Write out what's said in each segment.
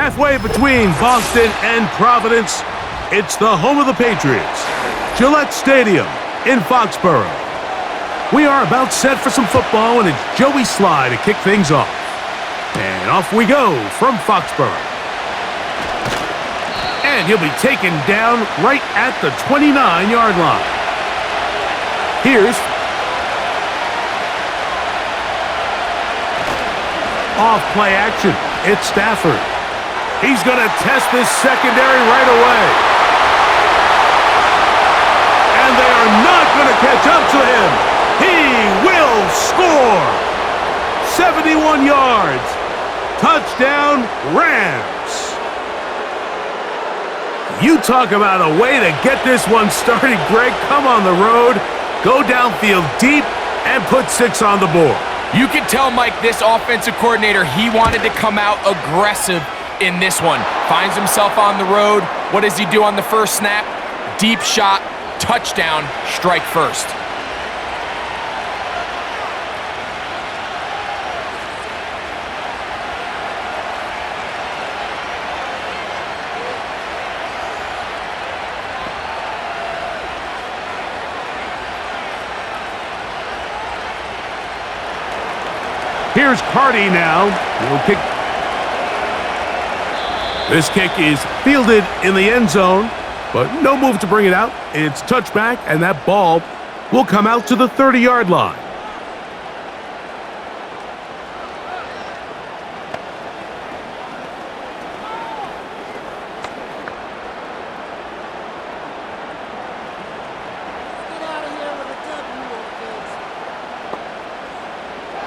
Halfway between Boston and Providence, it's the home of the Patriots, Gillette Stadium in Foxborough. We are about set for some football, and it's Joey Sly to kick things off. And off we go from Foxborough. And he'll be taken down right at the 29-yard line. Here's off play action. It's Stafford. He's going to test this secondary right away. And they are not going to catch up to him. He will score. 71 yards. Touchdown, Rams. You talk about a way to get this one started, Greg. Come on the road, go downfield deep, and put 6 on the board. You can tell, Mike, this offensive coordinator, he wanted to come out aggressive in this one. Finds himself on the road. What does he do on the first snap? Deep shot, touchdown, strike first. Here's Carty now. He'll kick. This kick is fielded in the end zone, but no move to bring it out. It's touchback, and that ball will come out to the 30-yard line.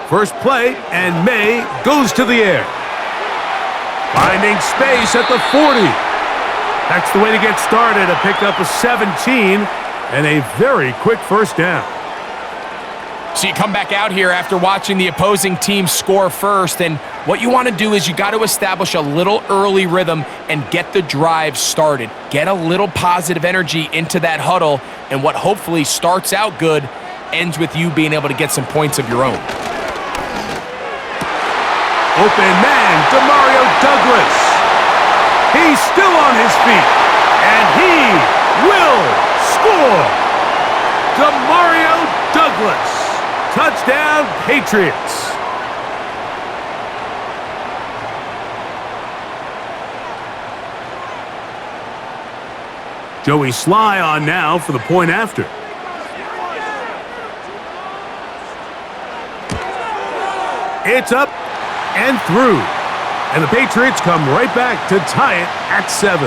First play, and May goes to the air. Finding space at the 40. That's the way to get started. A pickup of 17 and a very quick first down. So you come back out here after watching the opposing team score first, and what you want to do is you got to establish a little early rhythm and get the drive started. Get a little positive energy into that huddle, and what hopefully starts out good ends with you being able to get some points of your own. Open man, Demario Douglas. He's still on his feet, and he will score. Demario Douglas. Touchdown, Patriots. Joey Sly on now for the point after. It's up and through. And the Patriots come right back to tie it at 7.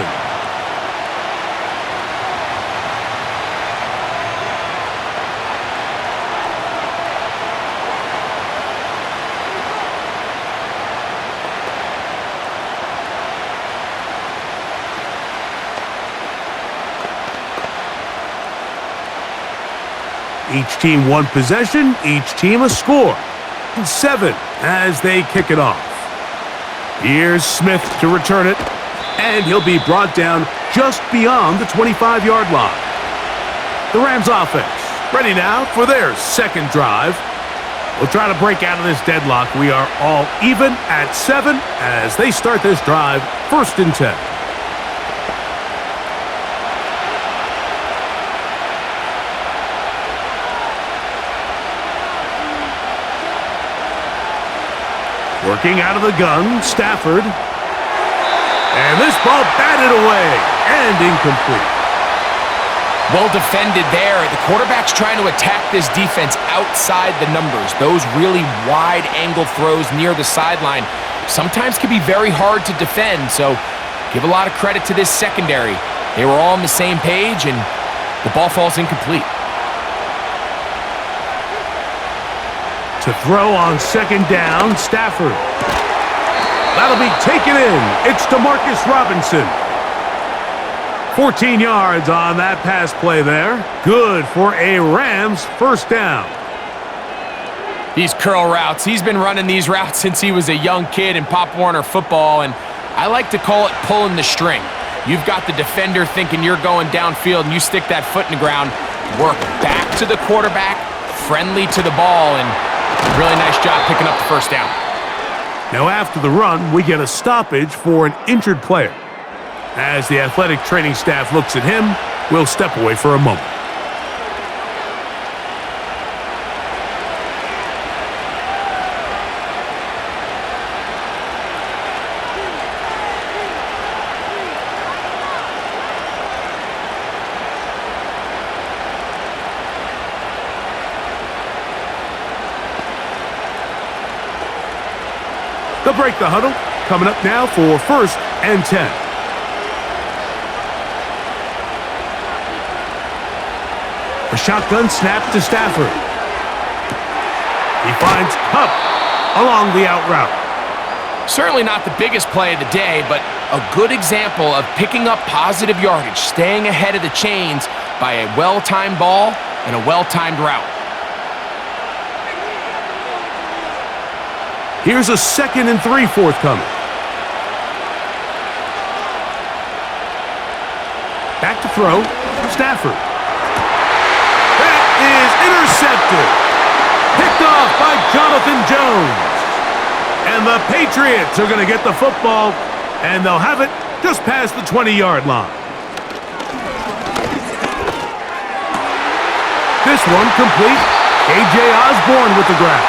Each team one possession, each team a score. 7 as they kick it off. Here's Smith to return it, and he'll be brought down just beyond the 25-yard line. The Rams offense ready now for their second drive. We'll try to break out of this deadlock. We are all even at 7 as they start this drive, 1st and 10. Working out of the gun, Stafford. And this ball batted away and incomplete. Well defended there. The quarterback's trying to attack this defense outside the numbers. Those really wide angle throws near the sideline sometimes can be very hard to defend, so give a lot of credit to this secondary. They were all on the same page, and the ball falls incomplete. To throw on 2nd down, Stafford. That'll be taken in. It's DeMarcus Robinson. 14 yards on that pass play there. Good for a Rams 1st down. These curl routes, he's been running these routes since he was a young kid in Pop Warner football, and I like to call it pulling the string. You've got the defender thinking you're going downfield, and you stick that foot in the ground, work back to the quarterback, friendly to the ball, and really nice job picking up the 1st down. Now after the run, we get a stoppage for an injured player. As the athletic training staff looks at him, we'll step away for a moment. They'll break the huddle. Coming up now for 1st and 10. A shotgun snap to Stafford. He finds Kupp along the out route. Certainly not the biggest play of the day, but a good example of picking up positive yardage, staying ahead of the chains by a well-timed ball and a well-timed route. Here's a 2nd and 3 forthcoming. Back to throw, Stafford. That is intercepted. Picked off by Jonathan Jones. And the Patriots are going to get the football, and they'll have it just past the 20-yard line. This one complete. A.J. Osborne with the grab.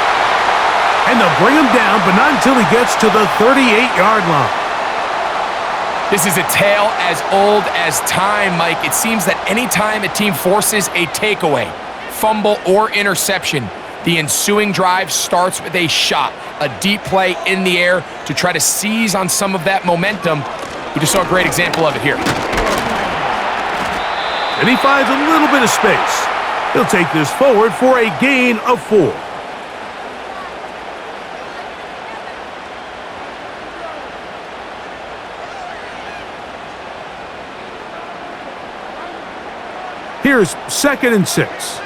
And they'll bring him down, but not until he gets to the 38-yard line. This is a tale as old as time, Mike. It seems that any time a team forces a takeaway, fumble, or interception, the ensuing drive starts with a shot, a deep play in the air to try to seize on some of that momentum. We just saw a great example of it here. And he finds a little bit of space. He'll take this forward for a gain of 4. Here's 2nd and 6.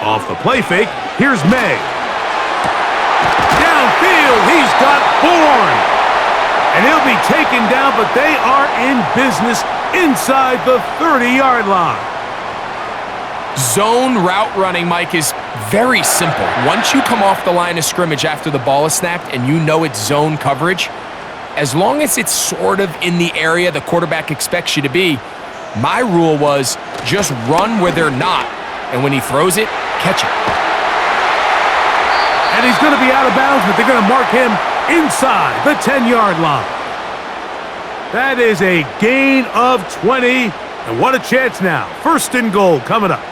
Off the play fake, here's May. Downfield, he's got Bourne. And he'll be taken down, but they are in business inside the 30-yard line. Zone route running, Mike, is very simple. Once you come off the line of scrimmage after the ball is snapped and you know it's zone coverage, as long as it's sort of in the area the quarterback expects you to be, my rule was just run where they're not. And when he throws it, catch it. And he's going to be out of bounds, but they're going to mark him inside the 10-yard line. That is a gain of 20. And what a chance now. 1st and goal coming up.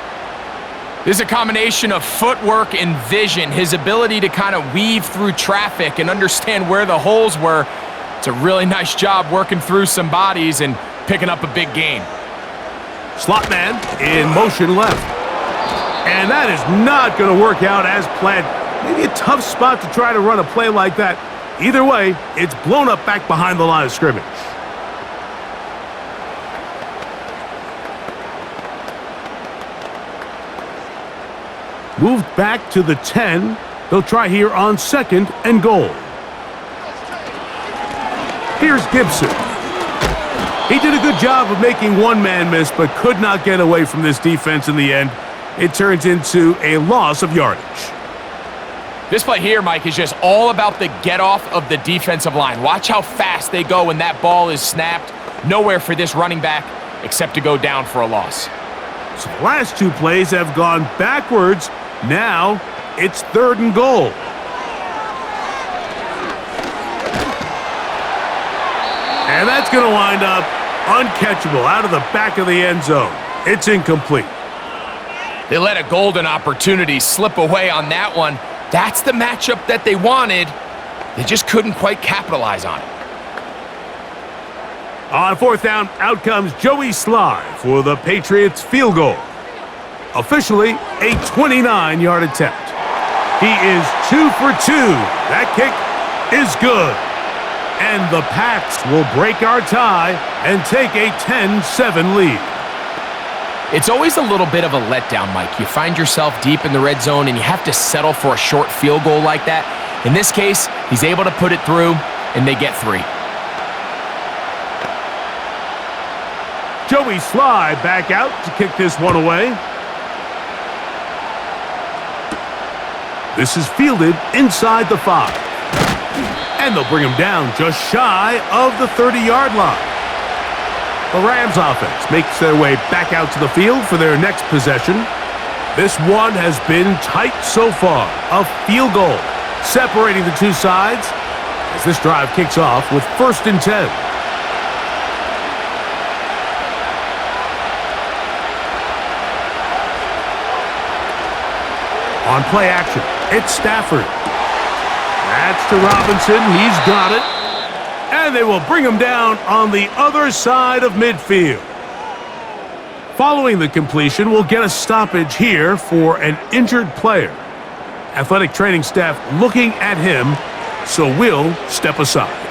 This is a combination of footwork and vision. His ability to kind of weave through traffic and understand where the holes were. It's a really nice job working through some bodies and picking up a big gain. Slot man in motion left. And that is not going to work out as planned. Maybe a tough spot to try to run a play like that. Either way, it's blown up back behind the line of scrimmage. Moved back to the 10. They'll try here on 2nd and goal. Here's Gibson. He did a good job of making one man miss, but could not get away from this defense in the end. It turns into a loss of yardage. This play here, Mike, is just all about the get-off of the defensive line. Watch how fast they go when that ball is snapped. Nowhere for this running back except to go down for a loss. So the last 2 plays have gone backwards. Now it's 3rd and goal. And that's going to wind up uncatchable out of the back of the end zone. It's incomplete. They let a golden opportunity slip away on that one. That's the matchup that they wanted. They just couldn't quite capitalize on it. On 4th down, out comes Joey Sly for the Patriots field goal. Officially a 29-yard attempt. He is 2 for 2. That kick is good. And the Pats will break our tie and take a 10-7 lead. It's always a little bit of a letdown, Mike. You find yourself deep in the red zone and you have to settle for a short field goal like that. In this case, he's able to put it through and they get 3. Joey Sly back out to kick this one away. This is fielded inside the 5. And they'll bring him down just shy of the 30-yard line. The Rams offense makes their way back out to the field for their next possession. This one has been tight so far. A field goal separating the two sides as this drive kicks off with 1st and 10. On play action, it's Stafford. That's to Robinson. He's got it. And they will bring him down on the other side of midfield. Following the completion, we'll get a stoppage here for an injured player. Athletic training staff looking at him, so we'll step aside.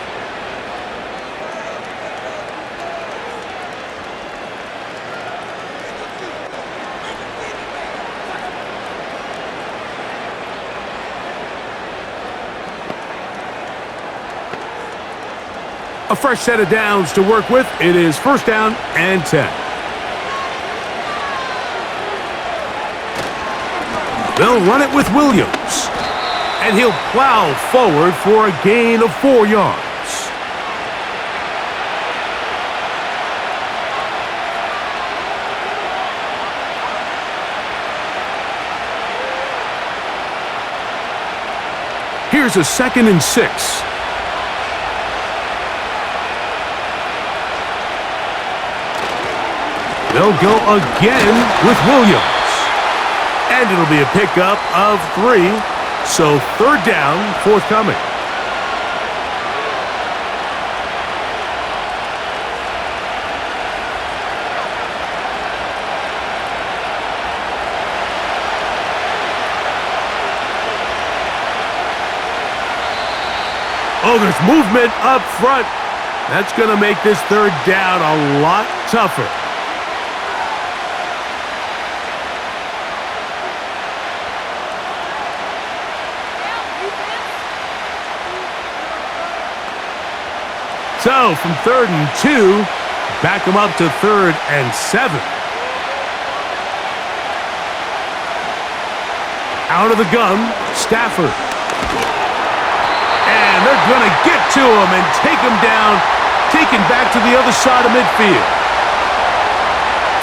A fresh set of downs to work with. It is 1st down and 10. They'll run it with Williams. And he'll plow forward for a gain of 4 yards. Here's a 2nd and 6. They'll go again with Williams. And it'll be a pickup of 3. So 3rd down forthcoming. Oh, there's movement up front. That's going to make this 3rd down a lot tougher. So, from 3rd and 2, back them up to 3rd and 7. Out of the gun, Stafford. And they're going to get to him and take him down, taken back to the other side of midfield.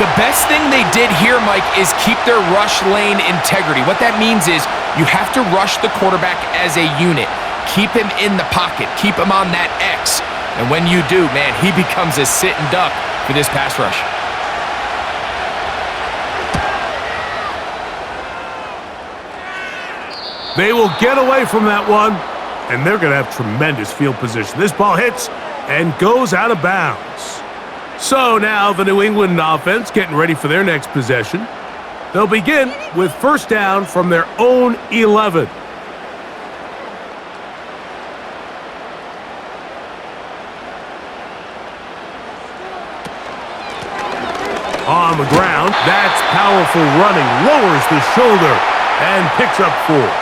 The best thing they did here, Mike, is keep their rush lane integrity. What that means is you have to rush the quarterback as a unit. Keep him in the pocket. Keep him on that X. And when you do, man, he becomes a sitting duck for this pass rush. They will get away from that one, and they're going to have tremendous field position. This ball hits and goes out of bounds. So now the New England offense getting ready for their next possession. They'll begin with 1st down from their own 11. On the ground, that's powerful running, lowers the shoulder, and picks up 4.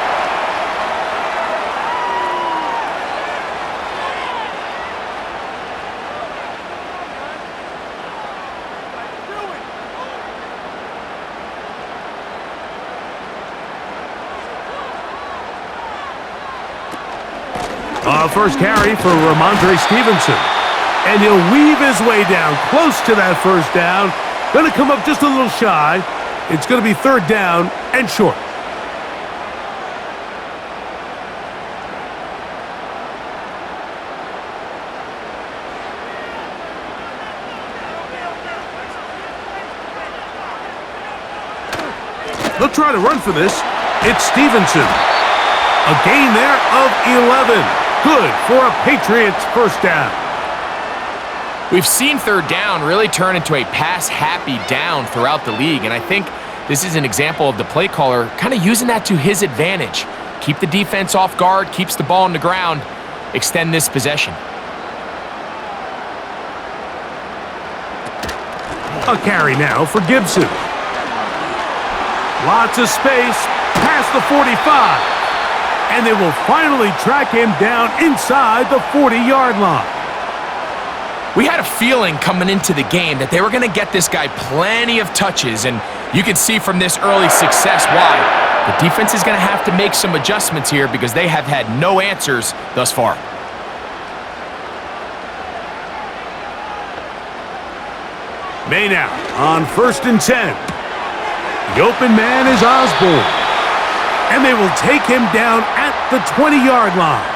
First carry for Ramondre Stevenson. And he'll weave his way down close to that 1st down. Going to come up just a little shy. It's going to be 3rd down and short. They'll try to run for this. It's Stevenson. A gain there of 11. Good for a Patriots 1st down. We've seen 3rd down really turn into a pass-happy down throughout the league, and I think this is an example of the play caller kind of using that to his advantage. Keep the defense off guard, keeps the ball on the ground, extend this possession. A carry now for Gibson. Lots of space past the 45. And they will finally track him down inside the 40-yard line. We had a feeling coming into the game that they were going to get this guy plenty of touches, and you can see from this early success why. The defense is going to have to make some adjustments here because they have had no answers thus far. May now on 1st and 10. The open man is Osborne. And they will take him down at the 20-yard line.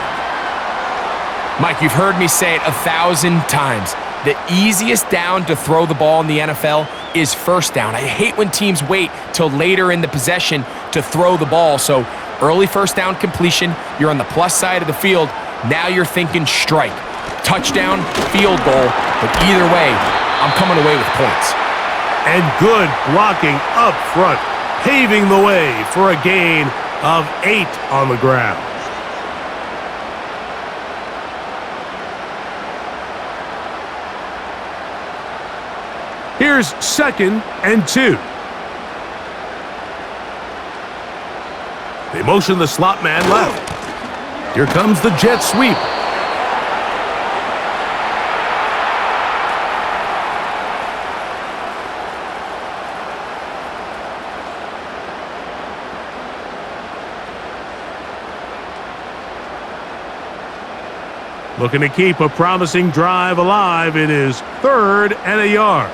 Mike, you've heard me say it 1,000 times. The easiest down to throw the ball in the NFL is first down. I hate when teams wait till later in the possession to throw the ball. So early first down completion, you're on the plus side of the field. Now you're thinking strike, touchdown, field goal. But either way, I'm coming away with points. And good blocking up front, paving the way for a gain of 8 on the ground. Here's 2nd and 2. They motion the slot man left. Here comes the jet sweep. Looking to keep a promising drive alive. It is 3rd and a yard.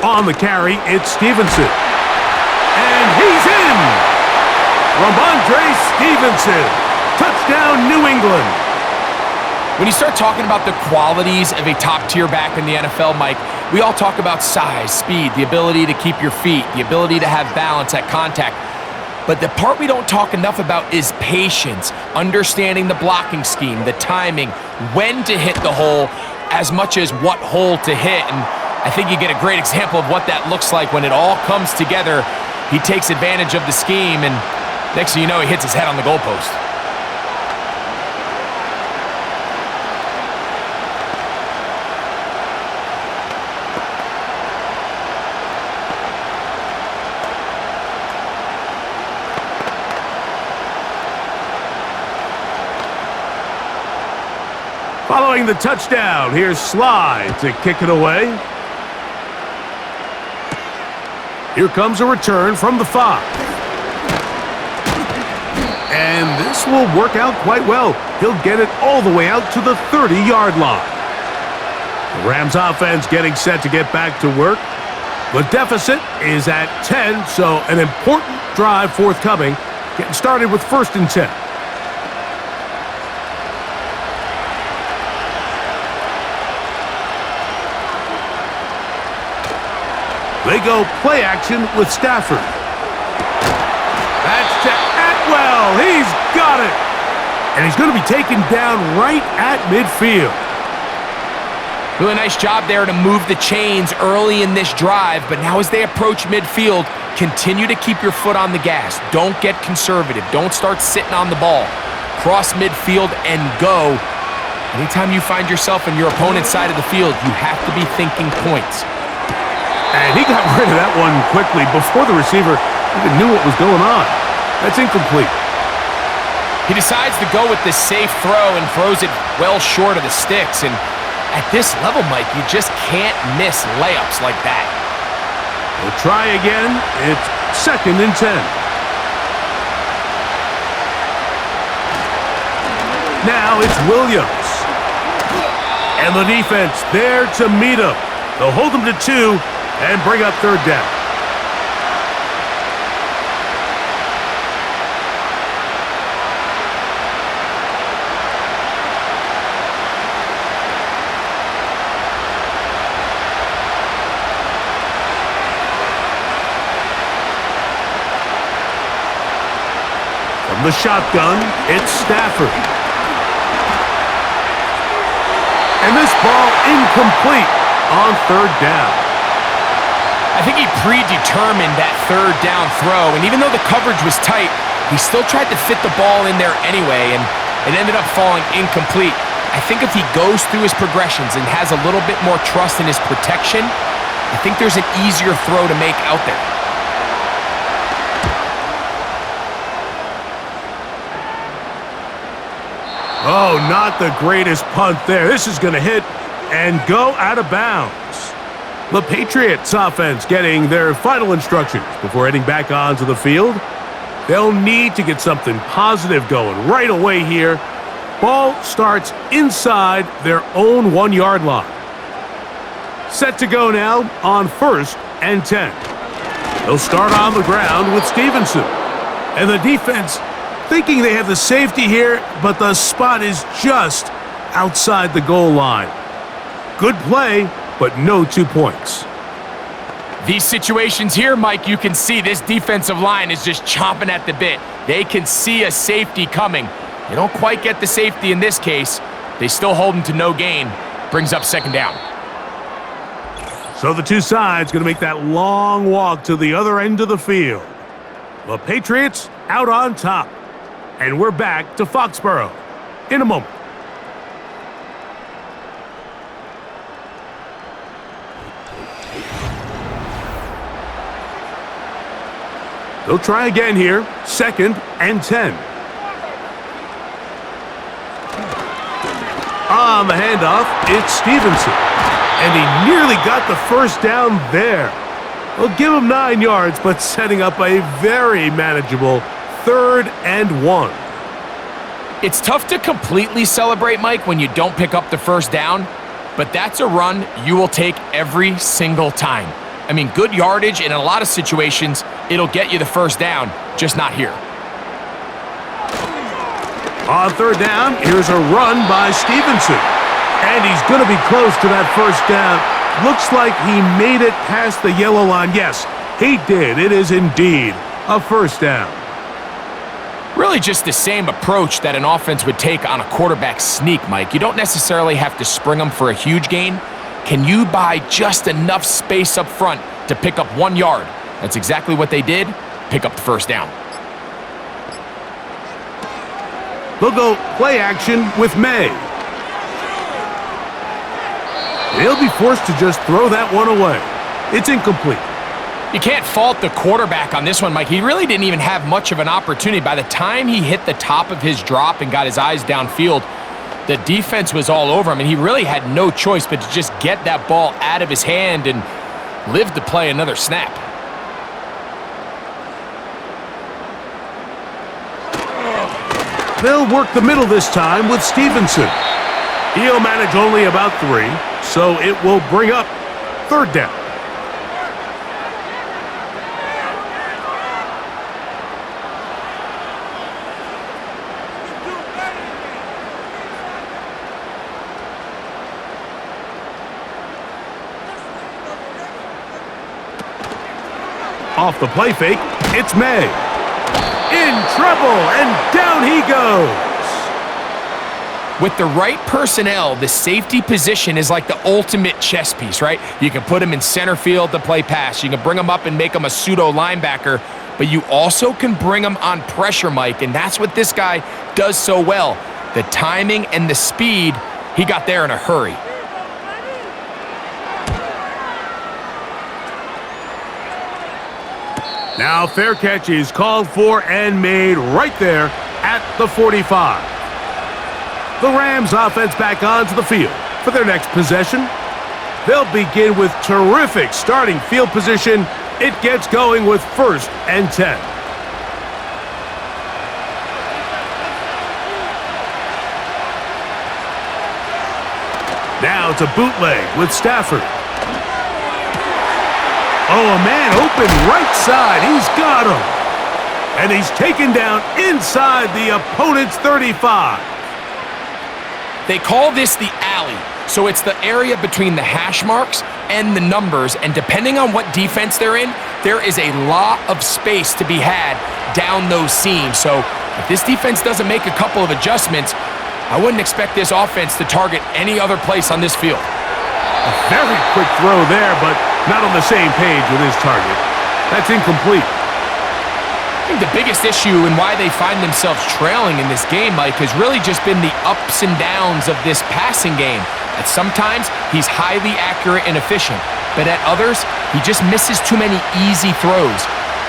On the carry, it's Stevenson. And he's in! Ramondre Stevenson. Touchdown, New England. When you start talking about the qualities of a top-tier back in the NFL, Mike, we all talk about size, speed, the ability to keep your feet, the ability to have balance at contact. But the part we don't talk enough about is patience, understanding the blocking scheme, the timing, when to hit the hole, as much as what hole to hit. And I think you get a great example of what that looks like when it all comes together. He takes advantage of the scheme, and next thing you know, he hits his head on the goalpost. Following the touchdown, here's Slide to kick it away. Here comes a return from the 5. And this will work out quite well. He'll get it all the way out to the 30-yard line. The Rams offense getting set to get back to work. The deficit is at 10, so an important drive forthcoming. Getting started with 1st and 10. They go play action with Stafford. That's to Atwell. He's got it. And he's going to be taken down right at midfield. Really nice job there to move the chains early in this drive, but now as they approach midfield, continue to keep your foot on the gas. Don't get conservative. Don't start sitting on the ball. Cross midfield and go. Anytime you find yourself in your opponent's side of the field, you have to be thinking points. And he got rid of that one quickly before the receiver even knew what was going on. That's incomplete. He decides to go with the safe throw and throws it well short of the sticks. And at this level, Mike, you just can't miss layups like that. We'll try again. It's 2nd and 10. Now it's Williams. And the defense there to meet him. They'll hold him to 2. And bring up 3rd down. From the shotgun, it's Stafford. And this ball incomplete on 3rd down. I think he predetermined that 3rd down throw, and even though the coverage was tight, he still tried to fit the ball in there anyway, and it ended up falling incomplete. I think if he goes through his progressions and has a little bit more trust in his protection, I think there's an easier throw to make out there. Oh, not the greatest punt there. This is going to hit and go out of bounds. The Patriots offense getting their final instructions before heading back onto the field. They'll need to get something positive going right away here. Ball starts inside their own 1-yard line. Set to go now on 1st and 10. They'll start on the ground with Stevenson. And the defense thinking they have the safety here, but the spot is just outside the goal line. Good play, but no 2 points. These situations here, Mike, you can see this defensive line is just chomping at the bit. They can see a safety coming. They don't quite get the safety in this case. They still hold them to no gain. Brings up 2nd down. So the two sides going to make that long walk to the other end of the field. The Patriots out on top. And we're back to Foxborough in a moment. They'll try again here. 2nd and 10. On the handoff, it's Stevenson. And he nearly got the first down there. We'll give him 9 yards, but setting up a very manageable 3rd and 1. It's tough to completely celebrate, Mike, when you don't pick up the first down, but that's a run you will take every single time. I mean, good yardage, and in a lot of situations, it'll get you the first down, just not here. On 3rd down, here's a run by Stevenson. And he's going to be close to that first down. Looks like he made it past the yellow line. Yes, he did. It is indeed a first down. Really just the same approach that an offense would take on a quarterback sneak, Mike. You don't necessarily have to spring them for a huge gain. Can you buy just enough space up front to pick up 1 yard? That's exactly what they did. Pick up the first down. They'll go play action with May. He'll be forced to just throw that one away. It's incomplete. You can't fault the quarterback on this one, Mike. He really didn't even have much of an opportunity. By the time he hit the top of his drop and got his eyes downfield, the defense was all over him, and he really had no choice but to just get that ball out of his hand and live to play another snap. They'll work the middle this time with Stevenson. He'll manage only about 3, so it will bring up 3rd down. Off the play fake, it's May. In trouble, and down he goes. With the right personnel, the safety position is like the ultimate chess piece, right? You can put him in center field to play pass. You can bring him up and make him a pseudo linebacker, but you also can bring him on pressure, Mike, and that's what this guy does so well. The timing and the speed, he got there in a hurry. Now fair catch is called for and made right there at the 45. The Rams offense back onto the field for their next possession. They'll begin with terrific starting field position. It gets going with 1st and 10. Now it's a bootleg with Stafford. Oh, a man open right side. He's got him. And he's taken down inside the opponent's 35. They call this the alley, so it's the area between the hash marks and the numbers, and depending on what defense they're in, there is a lot of space to be had down those seams. So if this defense doesn't make a couple of adjustments, I wouldn't expect this offense to target any other place on this field. A very quick throw there, but not on the same page with his target. That's incomplete. I think the biggest issue and why they find themselves trailing in this game, Mike, has really just been the ups and downs of this passing game. At sometimes, he's highly accurate and efficient, but at others, he just misses too many easy throws.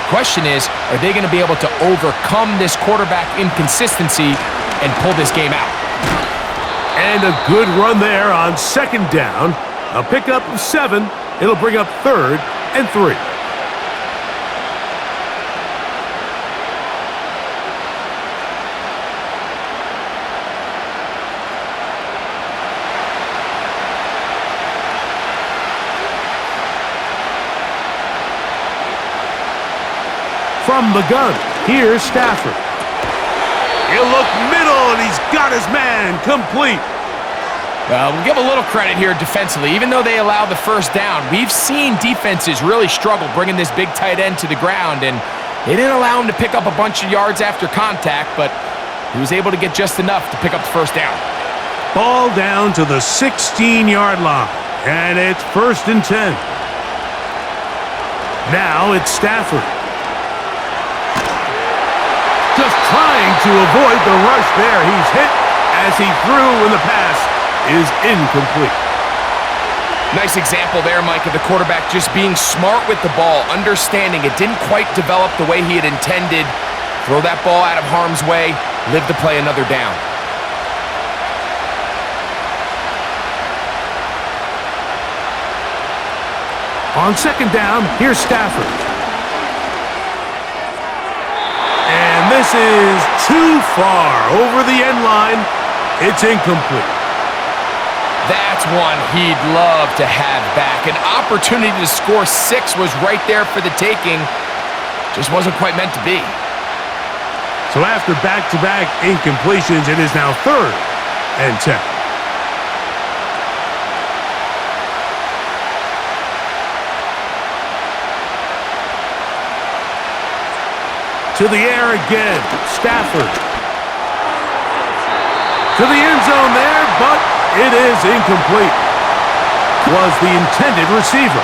Question is, are they going to be able to overcome this quarterback inconsistency and pull this game out? And a good run there on 2nd down. A pickup of 7 It'll bring up 3rd and 3. From the gun, here's Stafford. He'll look middle, and he's got his man complete. We'll give a little credit here defensively. Even though they allowed the first down, we've seen defenses really struggle bringing this big tight end to the ground, and they didn't allow him to pick up a bunch of yards after contact, but he was able to get just enough to pick up the first down. Ball down to the 16-yard line, and it's 1st and 10. Now it's Stafford. Just trying to avoid the rush there. He's hit as he threw, and the pass is incomplete. Nice example there, Mike, of the quarterback just being smart with the ball, understanding it didn't quite develop the way he had intended. Throw that ball out of harm's way, live to play another down. On 2nd down, here's Stafford. And this is too far over the end line. It's incomplete. That's one he'd love to have back. An opportunity to score 6 was right there for the taking. Just wasn't quite meant to be. So after back-to-back incompletions, it is now 3rd and 10. To the air again, Stafford. To the end zone there, but it is incomplete. Was the intended receiver.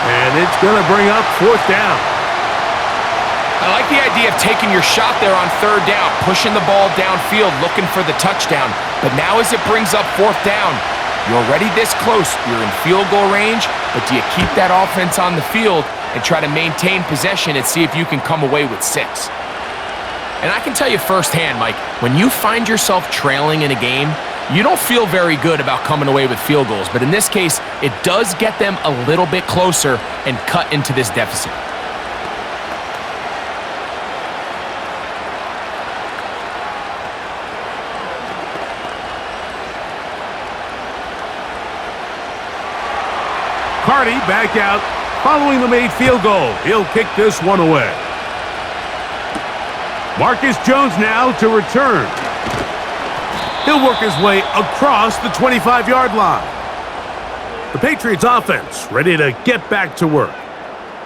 And it's going to bring up 4th down. I like the idea of taking your shot there on 3rd down, pushing the ball downfield, looking for the touchdown. But now as it brings up 4th down, you're already this close. You're in field goal range, but do you keep that offense on the field and try to maintain possession and see if you can come away with 6? And I can tell you firsthand, Mike, when you find yourself trailing in a game, you don't feel very good about coming away with field goals. But in this case, it does get them a little bit closer and cut into this deficit. Carty back out following the made field goal. He'll kick this one away. Marcus Jones now to return. He'll work his way across the 25-yard line. The Patriots offense ready to get back to work.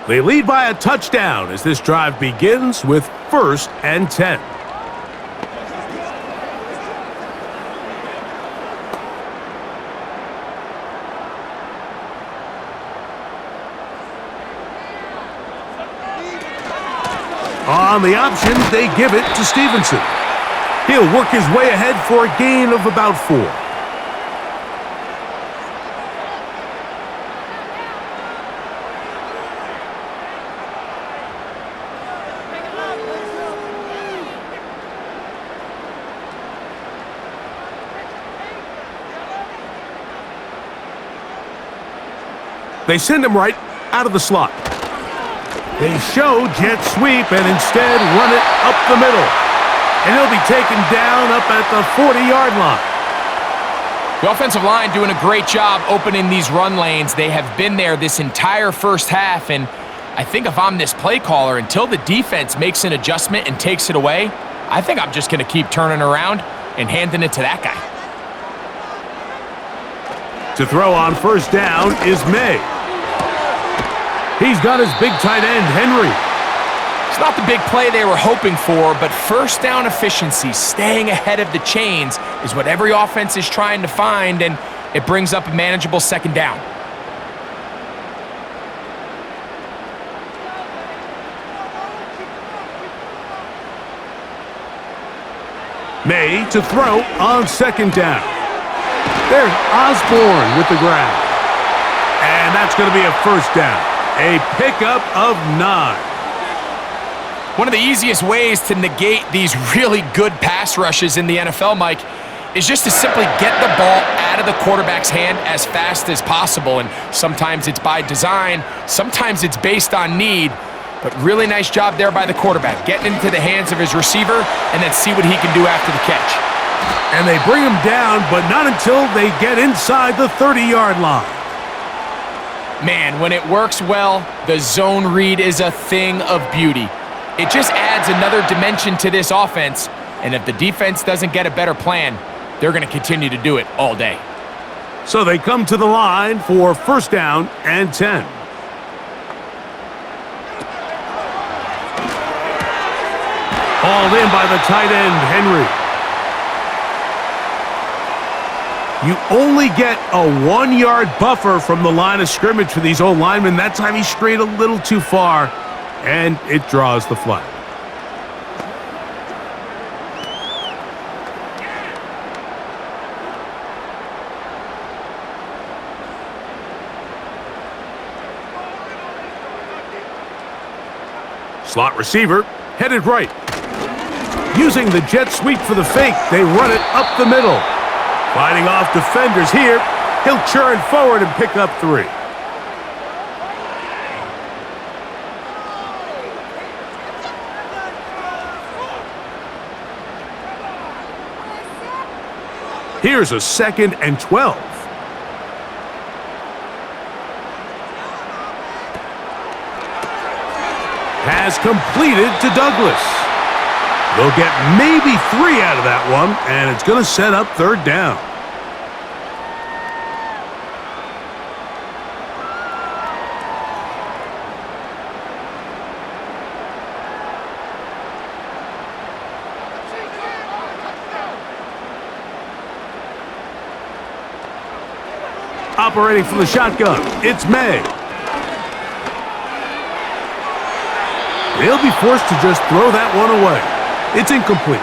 They lead by a touchdown as this drive begins with 1st and 10. On the option, they give it to Stevenson. He'll work his way ahead for a gain of about 4. They send him right out of the slot. They show jet sweep and instead run it up the middle. And he'll be taken down up at the 40-yard line. The offensive line doing a great job opening these run lanes. They have been there this entire first half, and I think if I'm this play caller, until the defense makes an adjustment and takes it away, I think I'm just going to keep turning around and handing it to that guy. To throw on 1st down is May. He's got his big tight end, Henry. It's not the big play they were hoping for, but 1st down efficiency, staying ahead of the chains, is what every offense is trying to find, and it brings up a manageable 2nd down. May to throw on 2nd down. There's Osborne with the grab. And that's going to be a 1st down. A pickup of 9. One of the easiest ways to negate these really good pass rushes in the NFL, Mike, is just to simply get the ball out of the quarterback's hand as fast as possible. And sometimes it's by design, sometimes it's based on need. But really nice job there by the quarterback, getting into the hands of his receiver and then see what he can do after the catch. And they bring him down, but not until they get inside the 30-yard line. Man, when it works well, the zone read is a thing of beauty. It just adds another dimension to this offense, and if the defense doesn't get a better plan, they're going to continue to do it all day. So they come to the line for first down and 10. Hauled in by the tight end, Henry. You only get a 1-yard buffer from the line of scrimmage for these old linemen. That time he strayed a little too far, and it draws the flag. Slot receiver, headed right. Using the jet sweep for the fake, they run it up the middle. Fighting off defenders here, he'll churn forward and pick up 3. Here's a 2nd and 12. Has completed to Douglas. They'll get maybe 3 out of that one, and it's going to set up 3rd down. Operating from the shotgun, it's May. They'll be forced to just throw that one away. It's incomplete.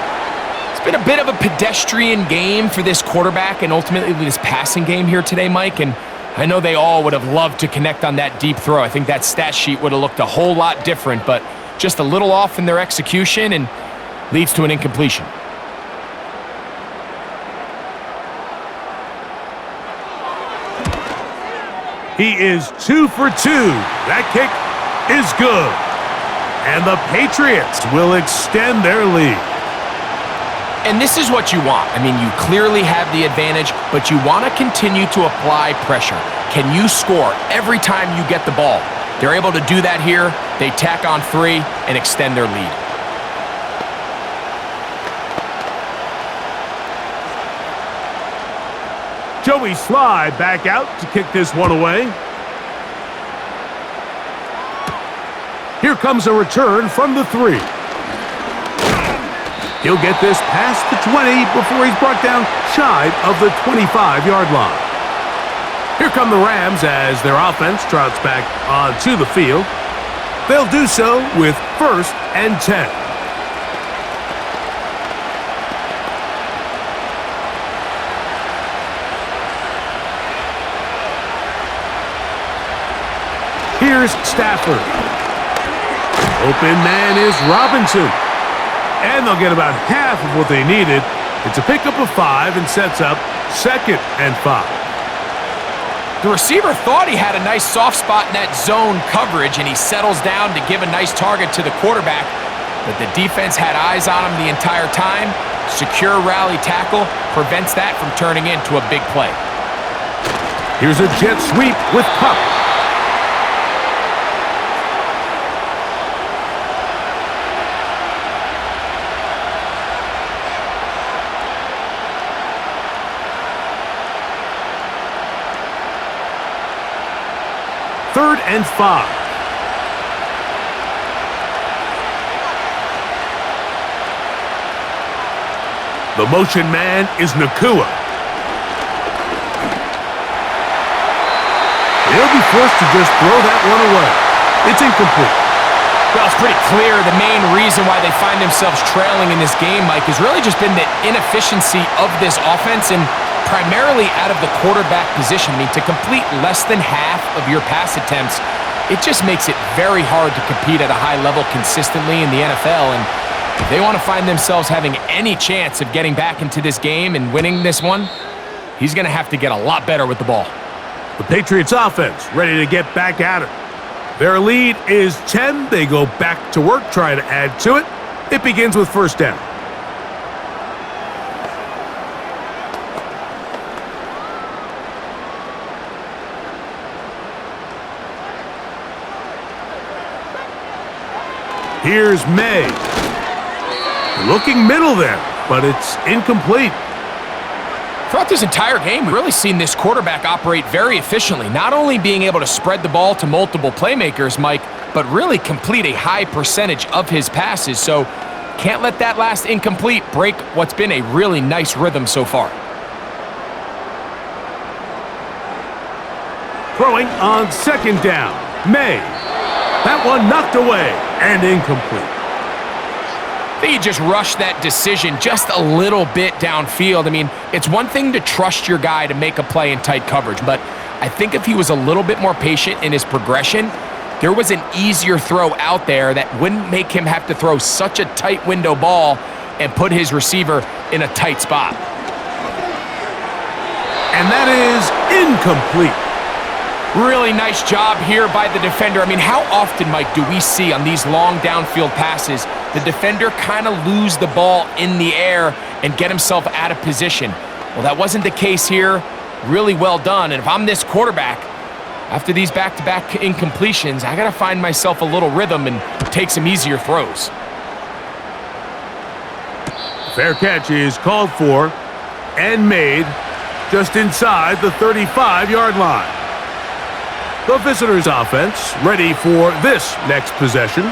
It's been a bit of a pedestrian game for this quarterback and ultimately this passing game here today, Mike, and I know they all would have loved to connect on that deep throw. I think that stat sheet would have looked a whole lot different, but just a little off in their execution and leads to an incompletion. He is 2 for 2. That kick is good. And the Patriots will extend their lead. And this is what you want. I mean, you clearly have the advantage, but you want to continue to apply pressure. Can you score every time you get the ball? They're able to do that here. They tack on 3 and extend their lead. Joey Sly back out to kick this one away. Here comes a return from the 3. He'll get this past the 20 before he's brought down shy of the 25-yard line. Here come the Rams as their offense trots back onto the field. They'll do so with 1st and 10. Here's Stafford. Open man is Robinson. And they'll get about half of what they needed. It's a pickup of 5 and sets up 2nd and 5. The receiver thought he had a nice soft spot in that zone coverage, and he settles down to give a nice target to the quarterback. But the defense had eyes on him the entire time. Secure rally tackle prevents that from turning into a big play. Here's a jet sweep with Puck. Third and 5. The motion man is Nakua. He'll be forced to just throw that one away. It's incomplete. Well, it's pretty clear the main reason why they find themselves trailing in this game, Mike, has really just been the inefficiency of this offense and primarily out of the quarterback position. I mean, to complete less than half of your pass attempts, it just makes it very hard to compete at a high level consistently in the NFL. And If they want to find themselves having any chance of getting back into this game and winning this one, he's going to have to get a lot better with the ball. The Patriots offense ready to get back at it. Their lead is 10. They go back to work, try to add to it. It begins with first down. Here's May. Looking middle there, but it's incomplete. Throughout this entire game, we've really seen this quarterback operate very efficiently, not only being able to spread the ball to multiple playmakers, Mike, but really complete a high percentage of his passes. So can't let that last incomplete break what's been a really nice rhythm so far. Throwing on second down, May. That one knocked away and incomplete. I think he just rushed that decision just a little bit downfield. I mean, it's one thing to trust your guy to make a play in tight coverage, but I think if he was a little bit more patient in his progression, there was an easier throw out there that wouldn't make him have to throw such a tight window ball and put his receiver in a tight spot. And that is incomplete. Really nice job here by the defender. I mean, how often, Mike, do we see on these long downfield passes the defender kind of lose the ball in the air and get himself out of position? Well, that wasn't the case here. Really well done. And if I'm this quarterback, after these back-to-back incompletions, I got to find myself a little rhythm and take some easier throws. Fair catch is called for and made just inside the 35-yard line. The visitors' offense ready for this next possession.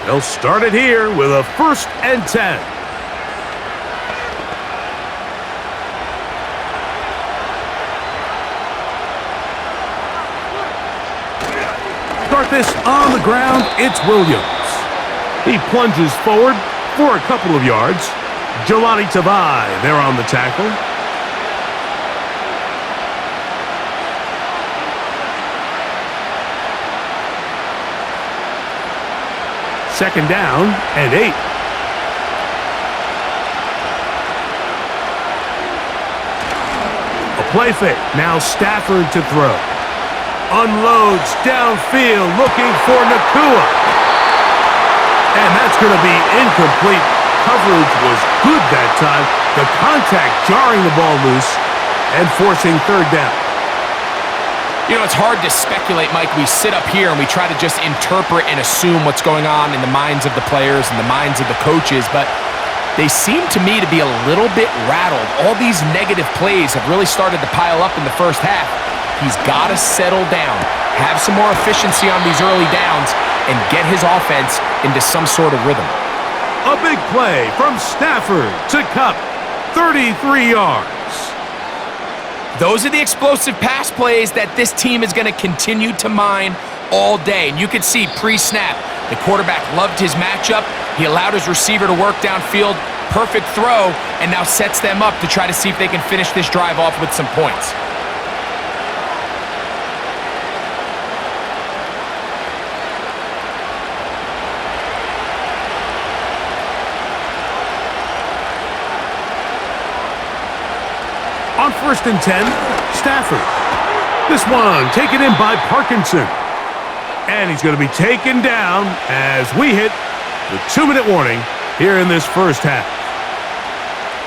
They'll start it here with a 1st and 10. Start this on the ground, it's Williams. He plunges forward for a couple of yards. Jelani Tavai there on the tackle. Second down and 8. A play fake. Now Stafford to throw. Unloads downfield looking for Nakua. And that's going to be incomplete. Coverage was good that time. The contact jarring the ball loose and forcing third down. You know, it's hard to speculate, Mike. We sit up here and we try to just interpret and assume what's going on in the minds of the players and the minds of the coaches, but they seem to me to be a little bit rattled. All these negative plays have really started to pile up in the first half. He's got to settle down, have some more efficiency on these early downs, and get his offense into some sort of rhythm. A big play from Stafford to Kupp, 33 yards. Those are the explosive pass plays that this team is going to continue to mine all day. And you can see pre-snap, the quarterback loved his matchup. He allowed his receiver to work downfield. Perfect throw, and now sets them up to try to see if they can finish this drive off with some points. On 1st and 10, Stafford. This one taken in by Parkinson. And he's going to be taken down as we hit the 2-minute warning here in this first half.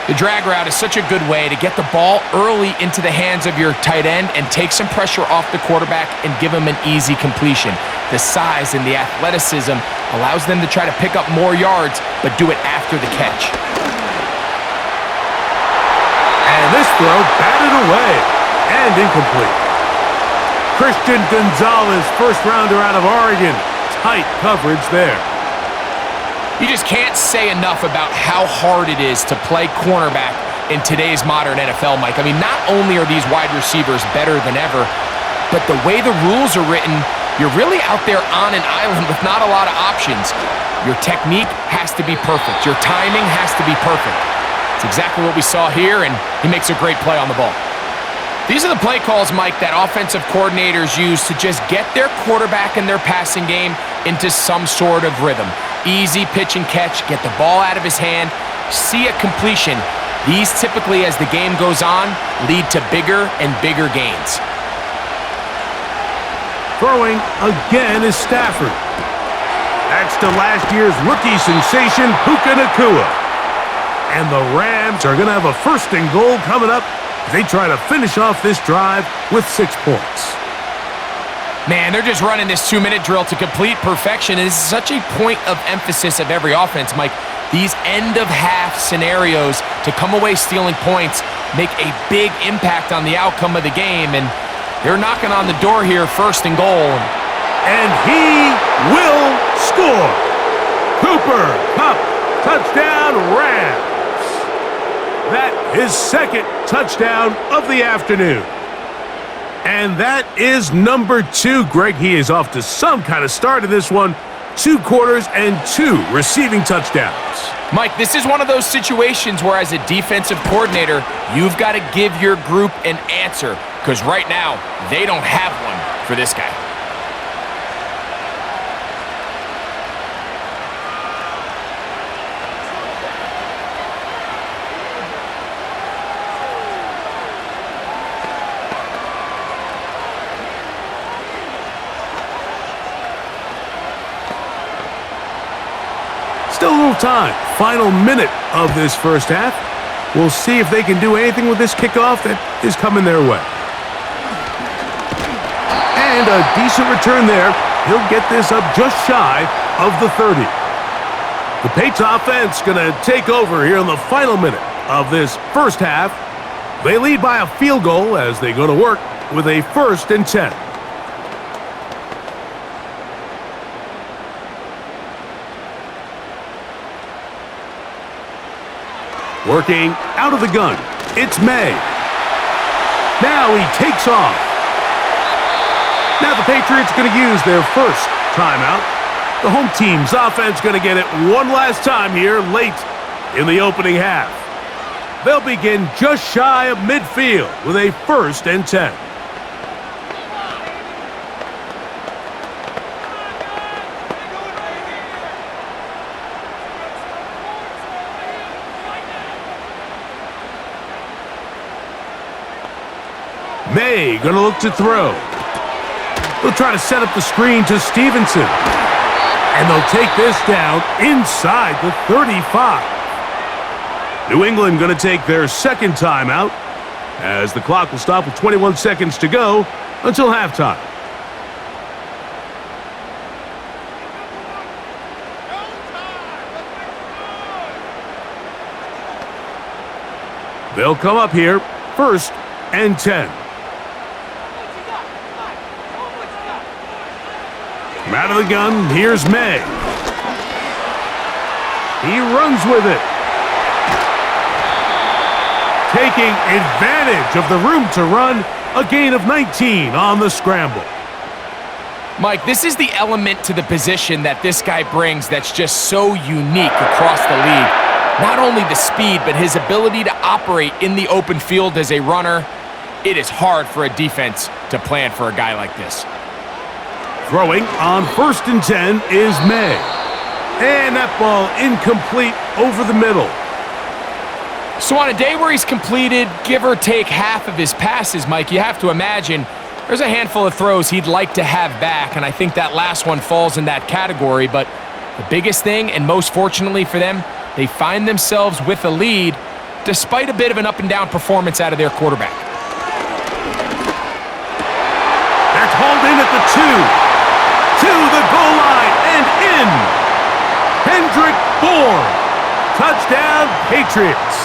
The drag route is such a good way to get the ball early into the hands of your tight end and take some pressure off the quarterback and give him an easy completion. The size and the athleticism allows them to try to pick up more yards, but do it after the catch. And this throw batted away and incomplete. Christian Gonzalez, first-rounder out of Oregon. Tight coverage there. You just can't say enough about how hard it is to play cornerback in today's modern NFL, Mike. I mean, not only are these wide receivers better than ever, but the way the rules are written, you're really out there on an island with not a lot of options. Your technique has to be perfect. Your timing has to be perfect. It's exactly what we saw here, and he makes a great play on the ball. These are the play calls, Mike, that offensive coordinators use to just get their quarterback and their passing game into some sort of rhythm. Easy pitch and catch, get the ball out of his hand, see a completion. These typically, as the game goes on, lead to bigger and bigger gains. Throwing again is Stafford. That's to last year's rookie sensation, Puka Nacua. And the Rams are going to have a 1st and goal coming up as they try to finish off this drive with 6 points. Man, they're just running this 2-minute drill to complete perfection. It is such a point of emphasis of every offense, Mike. These end-of-half scenarios to come away stealing points make a big impact on the outcome of the game, and they're knocking on the door here, 1st and goal. And he will score. Cooper Kupp, touchdown Rams. That is 2nd touchdown of the afternoon. And that is number 2. Greg, he is off to some kind of start in this one. 2 quarters and 2 receiving touchdowns. Mike, this is one of those situations where as a defensive coordinator, you've got to give your group an answer, because right now, they don't have one for this guy. Still a little time. Final minute of this 1st half. We'll see if they can do anything with this kickoff that is coming their way. And a decent return there. He'll get this up just shy of the 30. The Patriots offense going to take over here in the final minute of this 1st half. They lead by a field goal as they go to work with a 1st and 10. Working out of the gun, it's May. Now he takes off. Now the Patriots going to use their 1st timeout. The home team's offense going to get it one last time here late in the opening half. They'll begin just shy of midfield with a 1st and 10. May going to look to throw. They'll try to set up the screen to Stevenson. And they'll take this down inside the 35. New England going to take their 2nd timeout as the clock will stop with 21 seconds to go until halftime. They'll come up here, 1st and 10. From out of the gun, here's May. He runs with it. Taking advantage of the room to run, a gain of 19 on the scramble. Mike, this is the element to the position that this guy brings that's just so unique across the league. Not only the speed, but his ability to operate in the open field as a runner. It is hard for a defense to plan for a guy like this. Throwing on 1st and 10 is May. And that ball incomplete over the middle. So on a day where he's completed, give or take half of his passes, Mike, you have to imagine there's a handful of throws he'd like to have back, and I think that last one falls in that category. But the biggest thing, and most fortunately for them, they find themselves with a lead despite a bit of an up-and-down performance out of their quarterback. That's hauled in at the 2. To the goal line and in. Kendrick Bourne. Touchdown, Patriots.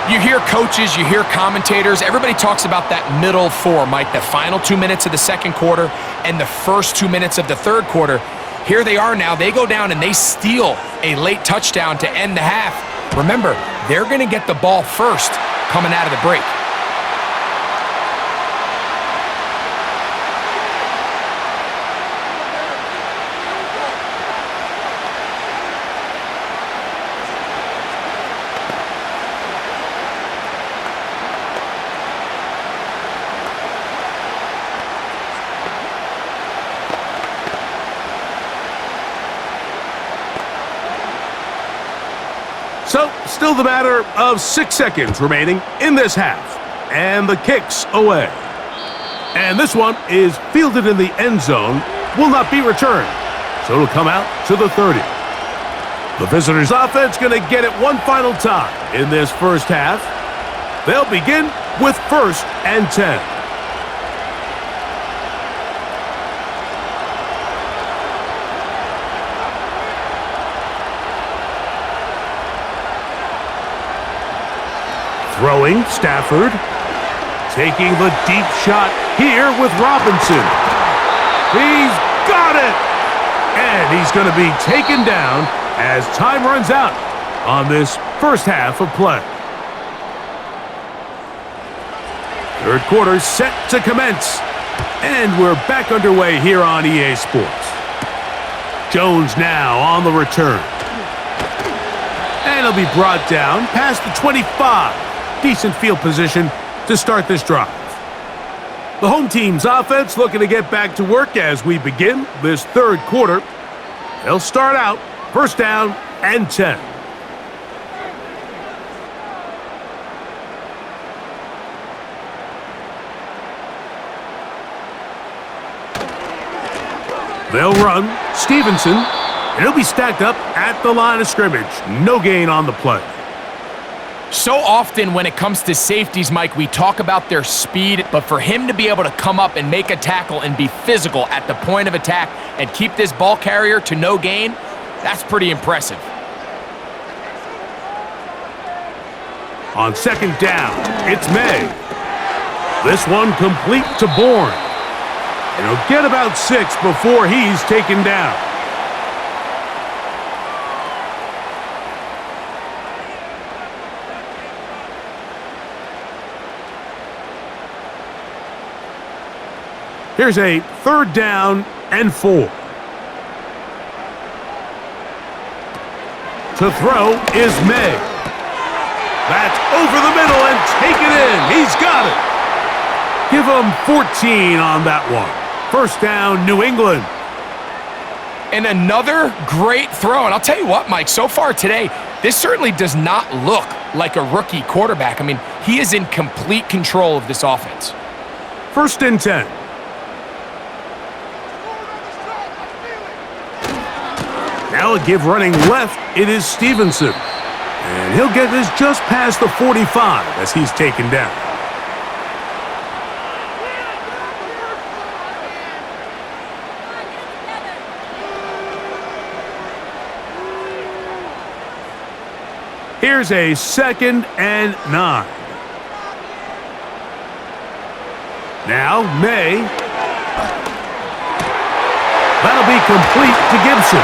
You hear coaches, you hear commentators, everybody talks about that middle 4, Mike, the final 2 minutes of the 2nd quarter and the first 2 minutes of the 3rd quarter. Here they are now. They go down and they steal a late touchdown to end the half. Remember, they're going to get the ball first coming out of the break. So, still the matter of 6 seconds remaining in this half. And the kick's away. And this one is fielded in the end zone, will not be returned. So it'll come out to the 30. The visitors' offense going to get it one final time in this first half. They'll begin with 1st and 10. Throwing, Stafford. Taking the deep shot here with Robinson. He's got it! And he's going to be taken down as time runs out on this first half of play. Third quarter set to commence. And we're back underway here on EA Sports. Jones now on the return. And he'll be brought down past the 25. Decent field position to start this drive. The home team's offense looking to get back to work as we begin this third quarter. They'll start out 1st down and 10. They'll run. Stevenson. And he'll be stacked up at the line of scrimmage. No gain on the play. So often when it comes to safeties, Mike, we talk about their speed, but for him to be able to come up and make a tackle and be physical at the point of attack and keep this ball carrier to no gain, that's pretty impressive. On 2nd down, it's May. This one complete to Bourne. And he'll get about 6 before he's taken down. Here's a 3rd down and 4. To throw is May. That's over the middle and taken in. He's got it. Give him 14 on that one. 1st down, New England. And another great throw. And I'll tell you what, Mike, so far today, this certainly does not look like a rookie quarterback. I mean, he is in complete control of this offense. 1st and 10. Now a give running left, it is Stevenson. And he'll get this just past the 45 as he's taken down. Here's a 2nd and 9. Now May. That'll be complete to Gibson.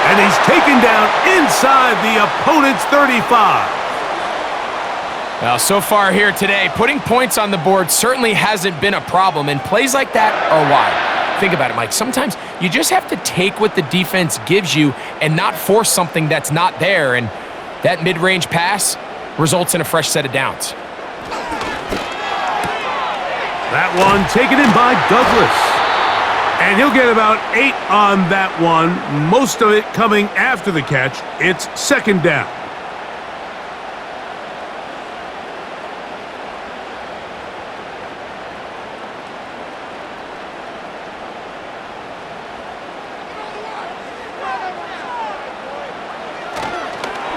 And he's taken down inside the opponent's 35. Well, so far here today, putting points on the board certainly hasn't been a problem, and plays like that are why. Think about it, Mike. Sometimes you just have to take what the defense gives you and not force something that's not there, and that mid-range pass results in a fresh set of downs. That one taken in by Douglas. And he'll get about 8 on that one, most of it coming after the catch. It's 2nd down.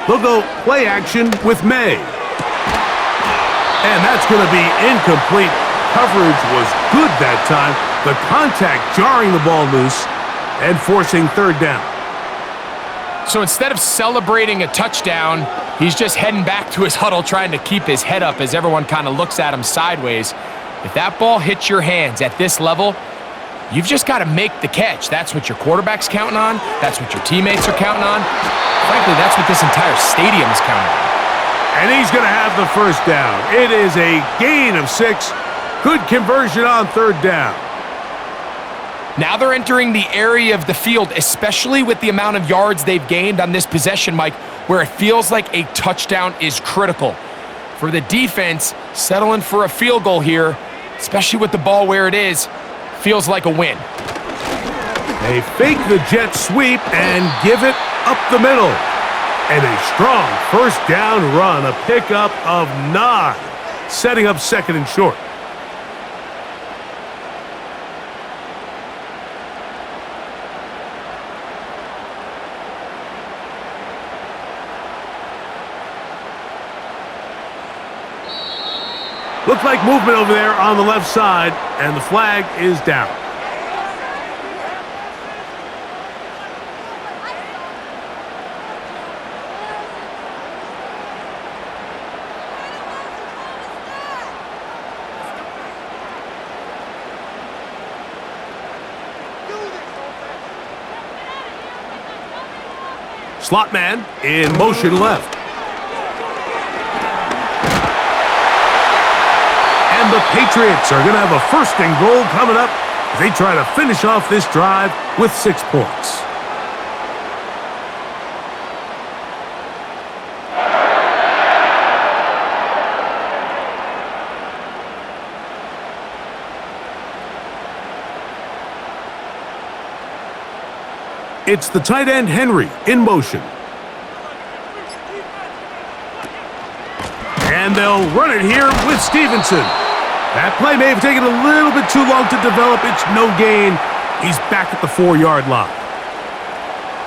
They'll go play action with May. And that's going to be incomplete. Coverage was good that time. The contact jarring the ball loose and forcing 3rd down. So instead of celebrating a touchdown, he's just heading back to his huddle trying to keep his head up as everyone kind of looks at him sideways. If that ball hits your hands at this level, you've just got to make the catch. That's what your quarterback's counting on. That's what your teammates are counting on. Frankly, that's what this entire stadium is counting on. And he's going to have the 1st down. It is a gain of 6. Good conversion on 3rd down. Now they're entering the area of the field, especially with the amount of yards they've gained on this possession, Mike, where it feels like a touchdown is critical. For the defense, settling for a field goal here, especially with the ball where it is, feels like a win. They fake the jet sweep and give it up the middle. And a strong first down run, a pickup of 9, setting up second and short. Looks like movement over there on the left side, and the flag is down. Slot man in motion left. And the Patriots are going to have a first and goal coming up as they try to finish off this drive with 6 points. It's the tight end Henry in motion. And they'll run it here with Stevenson. That play may have taken a little bit too long to develop. It's no gain. He's back at the 4-yard line.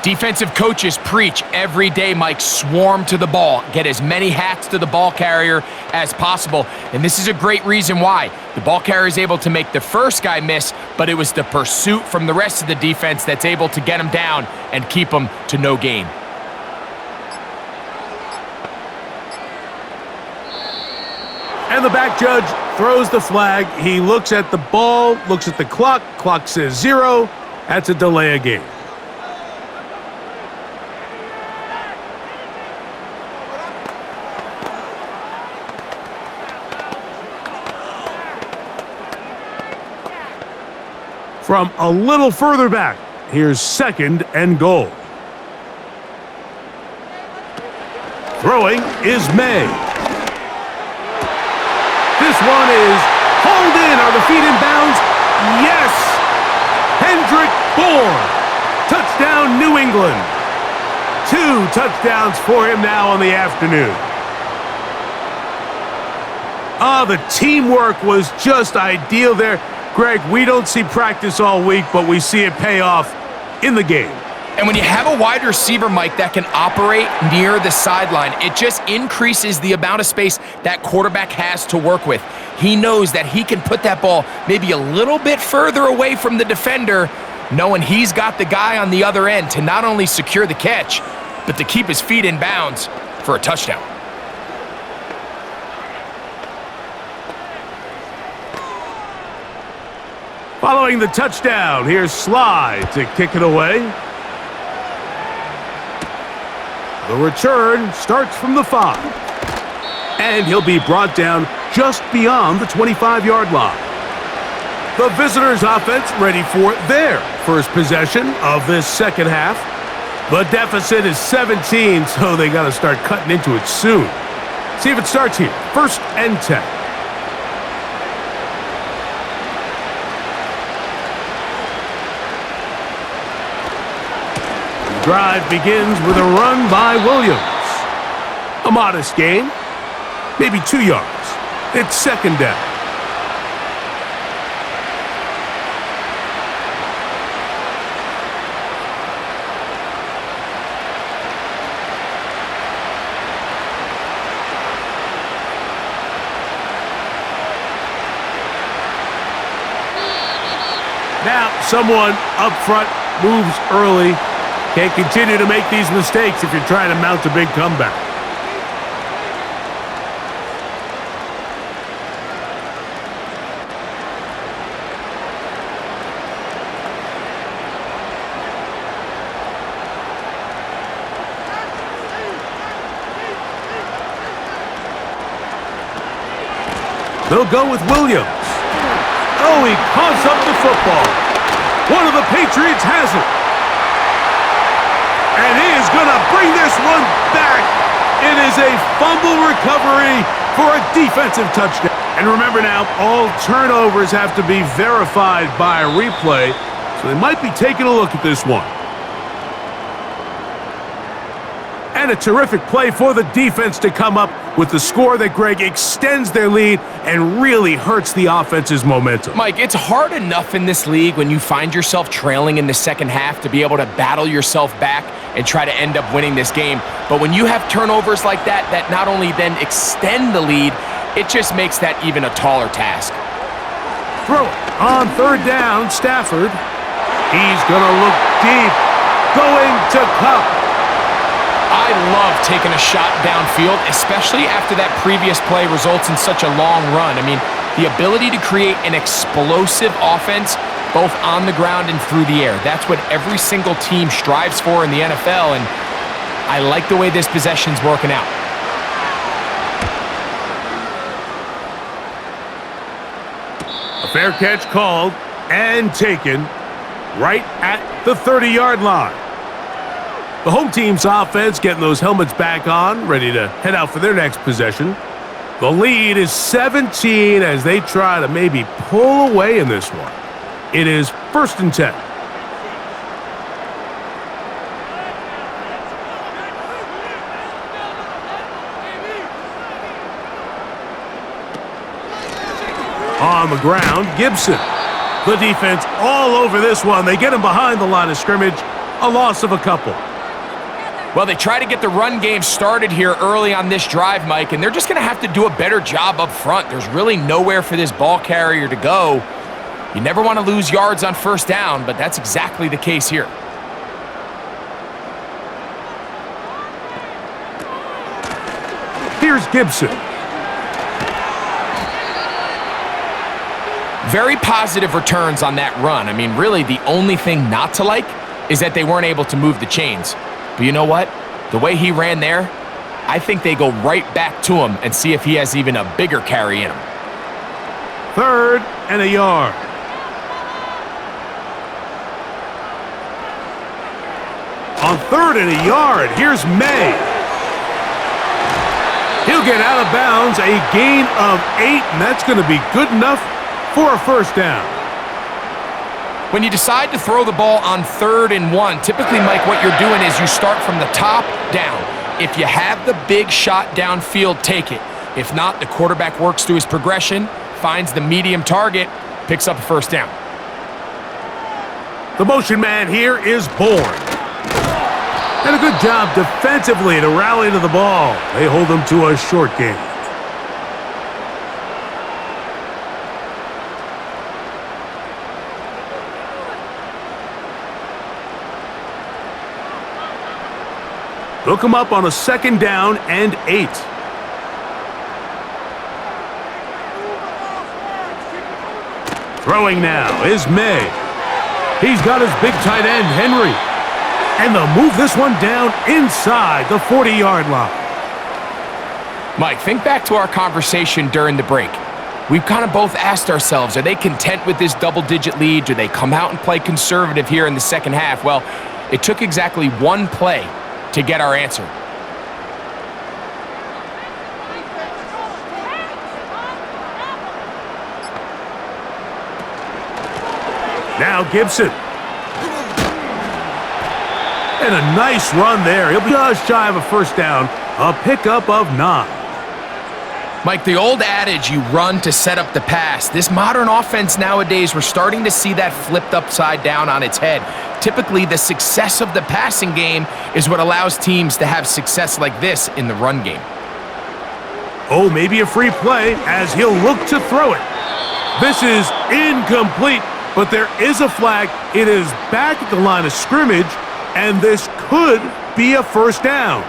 Defensive coaches preach every day, Mike, swarm to the ball. Get as many hats to the ball carrier as possible. And this is a great reason why. The ball carrier is able to make the first guy miss, but it was the pursuit from the rest of the defense that's able to get him down and keep him to no gain. And the back judge throws the flag. He looks at the ball, looks at the clock. Clock says 0. That's a delay of game. From a little further back, here's second and goal. Throwing is May. This one is hauled in. Are the feet in bounds? Yes! Hendrick Bourne. Touchdown, New England. 2 touchdowns for him now on the afternoon. The teamwork was just ideal there. Greg, we don't see practice all week, but we see it pay off in the game. And when you have a wide receiver, Mike, that can operate near the sideline, it just increases the amount of space that quarterback has to work with. He knows that he can put that ball maybe a little bit further away from the defender, knowing he's got the guy on the other end to not only secure the catch, but to keep his feet in bounds for a touchdown. Following the touchdown, here's Slide to kick it away. The return starts from the 5. And he'll be brought down just beyond the 25-yard line. The visitors' offense ready for their first possession of this second half. The deficit is 17, so they got to start cutting into it soon. See if it starts here. First and 10. Drive begins with a run by Williams. A modest gain, maybe 2 yards. It's second down. Now someone up front moves early. Can't continue to make these mistakes if you're trying to mount a big comeback. They'll go with Williams. Oh, he coughs up the football. One of the Patriots has it. And he is going to bring this one back. It is a fumble recovery for a defensive touchdown. And remember now, all turnovers have to be verified by a replay, so they might be taking a look at this one. And a terrific play for the defense to come up with the score that, Greg, extends their lead and really hurts the offense's momentum. Mike, it's hard enough in this league when you find yourself trailing in the second half to be able to battle yourself back and try to end up winning this game. But when you have turnovers like that, that not only then extend the lead, it just makes that even a taller task. Throw it on third down, Stafford. He's going to look deep, going to Cup. I love taking a shot downfield, especially after that previous play results in such a long run. I mean, the ability to create an explosive offense both on the ground and through the air. That's what every single team strives for in the NFL, and I like the way this possession's working out. A fair catch called and taken right at the 30-yard line. The home team's offense getting those helmets back on, ready to head out for their next possession. The lead is 17 as they try to maybe pull away in this one. It is 1st and 10. On the ground, Gibson. The defense all over this one. They get him behind the line of scrimmage. A loss of a couple. Well, they try to get the run game started here early on this drive, Mike, and they're just going to have to do a better job up front. There's really nowhere for this ball carrier to go. You never want to lose yards on first down, but that's exactly the case here. Here's Gibson. Very positive returns on that run. I mean, really, the only thing not to like is that they weren't able to move the chains. But you know what? The way he ran there, I think they go right back to him and see if he has even a bigger carry in him. 3rd and a yard. On 3rd and a yard, here's May. He'll get out of bounds, a gain of 8, and that's going to be good enough for a first down. When you decide to throw the ball on 3rd and 1, typically, Mike, what you're doing is you start from the top down. If you have the big shot downfield, take it. If not, the quarterback works through his progression, finds the medium target, picks up a first down. The motion man here is Bourne. And a good job defensively to rally to the ball. They hold them to a short game. They'll come up on a 2nd down and 8. Throwing now is May. He's got his big tight end, Henry. And they'll move this one down inside the 40-yard line. Mike, think back to our conversation during the break. We've kind of both asked ourselves, are they content with this double-digit lead? Do they come out and play conservative here in the second half? Well, it took exactly one play to get our answer. Now Gibson. And a nice run there. He'll be just shy of a first down. A pickup of 9. Mike, the old adage, you run to set up the pass. This modern offense nowadays, we're starting to see that flipped upside down on its head. Typically, the success of the passing game is what allows teams to have success like this in the run game. Oh, maybe a free play as he'll look to throw it. This is incomplete, but there is a flag. It is back at the line of scrimmage, and this could be a first down.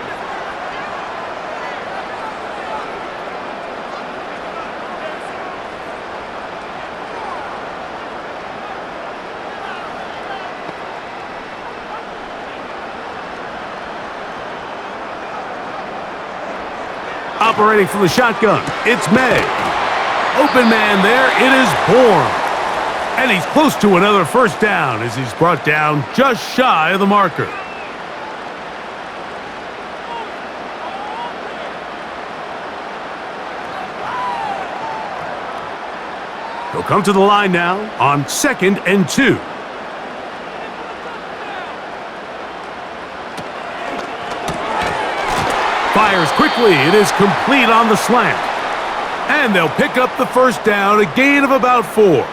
Operating from the shotgun, it's May. Open man there, it is Bourne. And he's close to another first down as he's brought down just shy of the marker. He'll come to the line now on 2nd and 2. Fires quickly. It is complete on the slant. And they'll pick up the first down, a gain of about 4.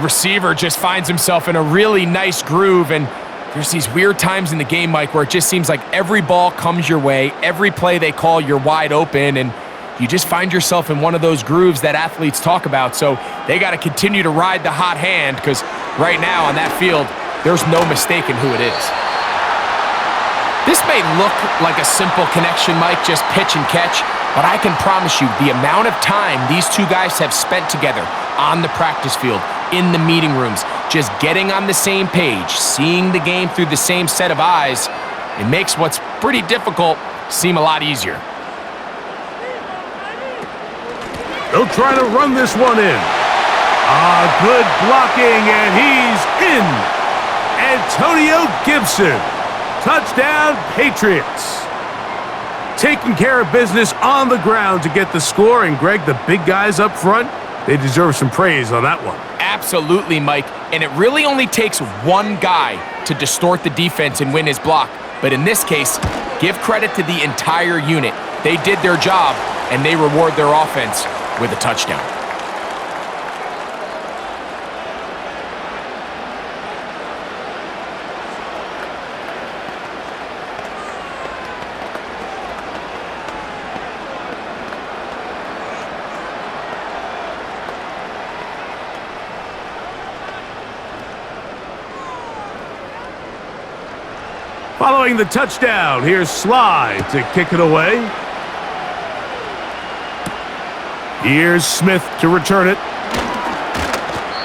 Receiver just finds himself in a really nice groove, and there's these weird times in the game, Mike, where it just seems like every ball comes your way, every play they call, you're wide open, and you just find yourself in one of those grooves that athletes talk about. So they got to continue to ride the hot hand, because right now on that field, there's no mistaking who it is. This may look like a simple connection, Mike, just pitch and catch, but I can promise you the amount of time these two guys have spent together on the practice field, in the meeting rooms, just getting on the same page, seeing the game through the same set of eyes, it makes what's pretty difficult seem a lot easier. They'll try to run this one in. Good blocking, and he's in. Antonio Gibson. Touchdown, Patriots. Taking care of business on the ground to get the score, and Greg, the big guys up front, they deserve some praise on that one. Absolutely, Mike, and it really only takes one guy to distort the defense and win his block. But in this case, give credit to the entire unit. They did their job, and they reward their offense with a touchdown. Following the touchdown, here's Slide to kick it away. Here's Smith to return it.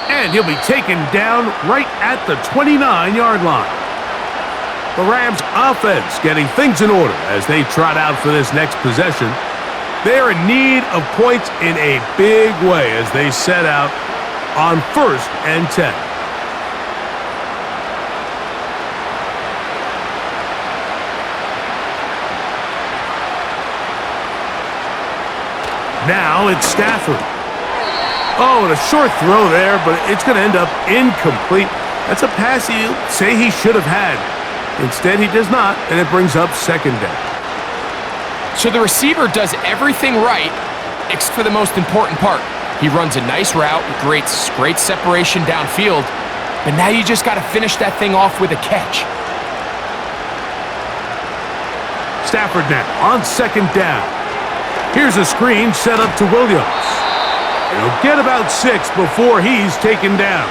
And he'll be taken down right at the 29-yard line. The Rams offense getting things in order as they trot out for this next possession. They're in need of points in a big way as they set out on 1st and 10. Now it's Stafford. Oh, and a short throw there, but it's going to end up incomplete. That's a pass he'll say he should have had. Instead, he does not, and it brings up 2nd down. So the receiver does everything right, except for the most important part. He runs a nice route, great separation downfield, but now you just got to finish that thing off with a catch. Stafford now on 2nd down. Here's a screen set up to Williams. He'll get about 6 before he's taken down.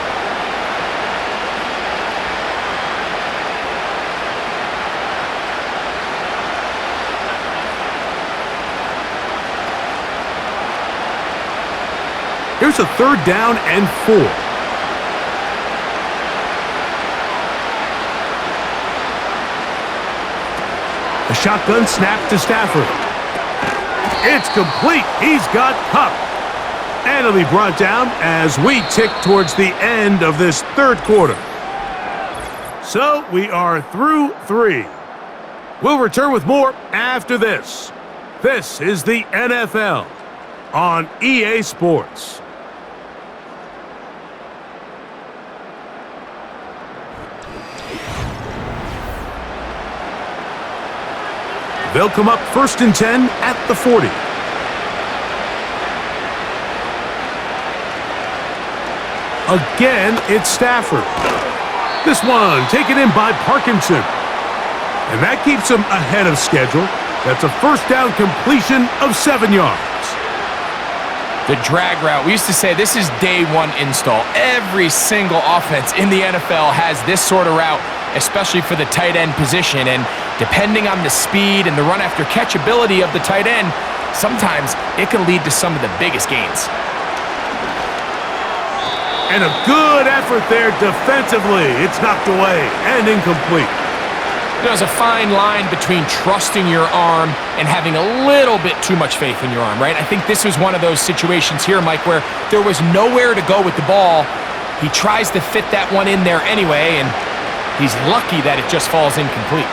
Here's a 3rd down and 4. A shotgun snap to Stafford. It's complete. He's got Cup. And it'll be brought down as we tick towards the end of this 3rd quarter. So we are through 3. We'll return with more after this. This is the NFL on EA Sports. They'll come up 1st and 10 at the 40. Again, it's Stafford. This one taken in by Parkinson. And that keeps him ahead of schedule. That's a 1st down completion of 7 yards. The drag route. We used to say this is day 1 install. Every single offense in the NFL has this sort of route, especially for the tight end position. And depending on the speed and the run after catch ability of the tight end, sometimes it can lead to some of the biggest gains. And a good effort there defensively. It's knocked away and incomplete. There's a fine line between trusting your arm and having a little bit too much faith in your arm, right? I think this was one of those situations here, Mike, where there was nowhere to go with the ball. He tries to fit that one in there anyway, and he's lucky that it just falls incomplete.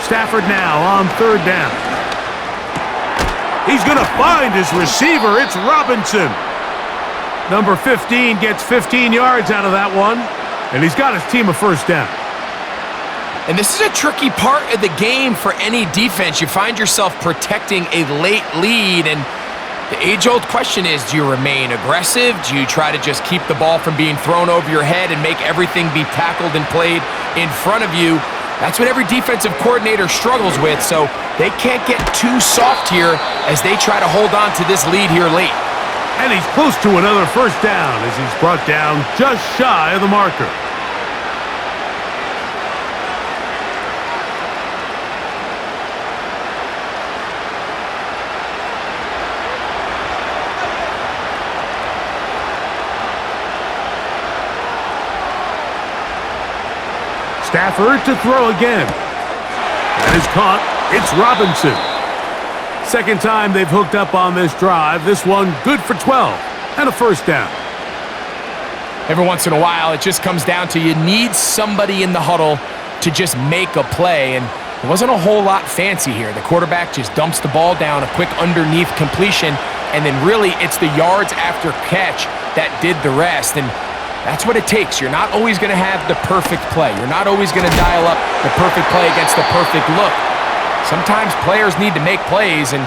Stafford now on 3rd down. He's going to find his receiver. It's Robinson. Number 15 gets 15 yards out of that one, and he's got his team a 1st down. And this is a tricky part of the game for any defense. You find yourself protecting a late lead, and the age-old question is, do you remain aggressive? Do you try to just keep the ball from being thrown over your head and make everything be tackled and played in front of you? That's what every defensive coordinator struggles with, so they can't get too soft here as they try to hold on to this lead here late. And he's close to another first down as he's brought down just shy of the marker. Stafford to throw again. That is caught. It's Robinson. Second time they've hooked up on this drive. This one good for 12 and a first down. Every once in a while, it just comes down to you need somebody in the huddle to just make a play, and it wasn't a whole lot fancy here. The quarterback just dumps the ball down, a quick underneath completion, and then really it's the yards after catch that did the rest. And that's what it takes. You're not always going to have the perfect play. You're not always going to dial up the perfect play against the perfect look. Sometimes players need to make plays, and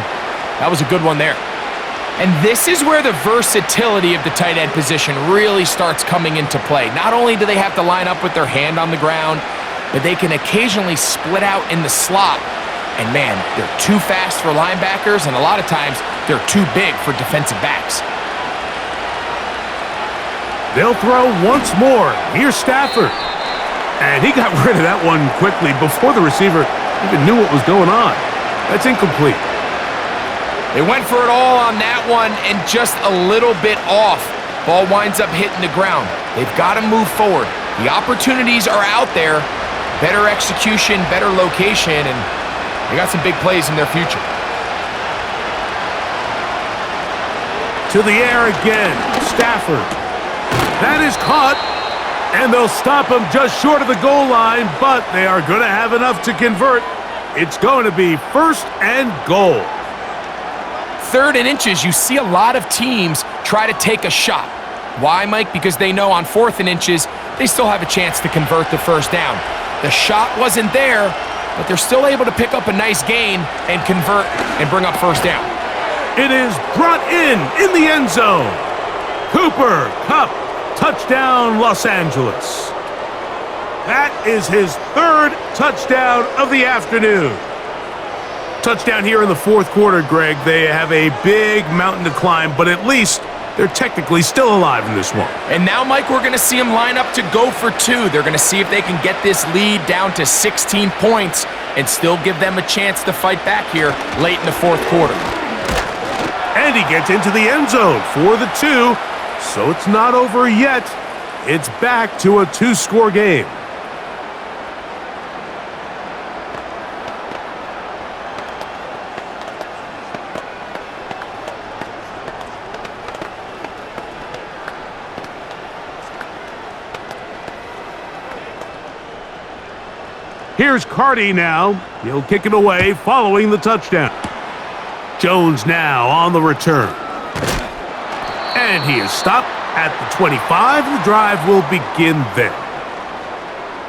that was a good one there. And this is where the versatility of the tight end position really starts coming into play. Not only do they have to line up with their hand on the ground, but they can occasionally split out in the slot. And man, they're too fast for linebackers, and a lot of times they're too big for defensive backs. They'll throw once more. Here's Stafford. And he got rid of that one quickly before the receiver even knew what was going on. That's incomplete. They went for it all on that one and just a little bit off. Ball winds up hitting the ground. They've got to move forward. The opportunities are out there. Better execution, better location, and they got some big plays in their future. To the air again. Stafford. That is caught, and they'll stop him just short of the goal line, but they are going to have enough to convert. It's going to be first and goal. 3rd and inches, you see a lot of teams try to take a shot. Why, Mike? Because they know on 4th and inches, they still have a chance to convert the first down. The shot wasn't there, but they're still able to pick up a nice gain and convert and bring up first down. It is brought in the end zone. Cooper Kupp. Touchdown, Los Angeles. That is his 3rd touchdown of the afternoon. Touchdown here in the 4th quarter, Greg. They have a big mountain to climb, but at least they're technically still alive in this one. And now, Mike, we're going to see them line up to go for 2. They're going to see if they can get this lead down to 16 points and still give them a chance to fight back here late in the 4th quarter. And he gets into the end zone for the 2. So it's not over yet. It's back to a 2-score game. Here's Carty now. He'll kick it away following the touchdown. Jones now on the return. And he is stopped at the 25. The drive will begin there.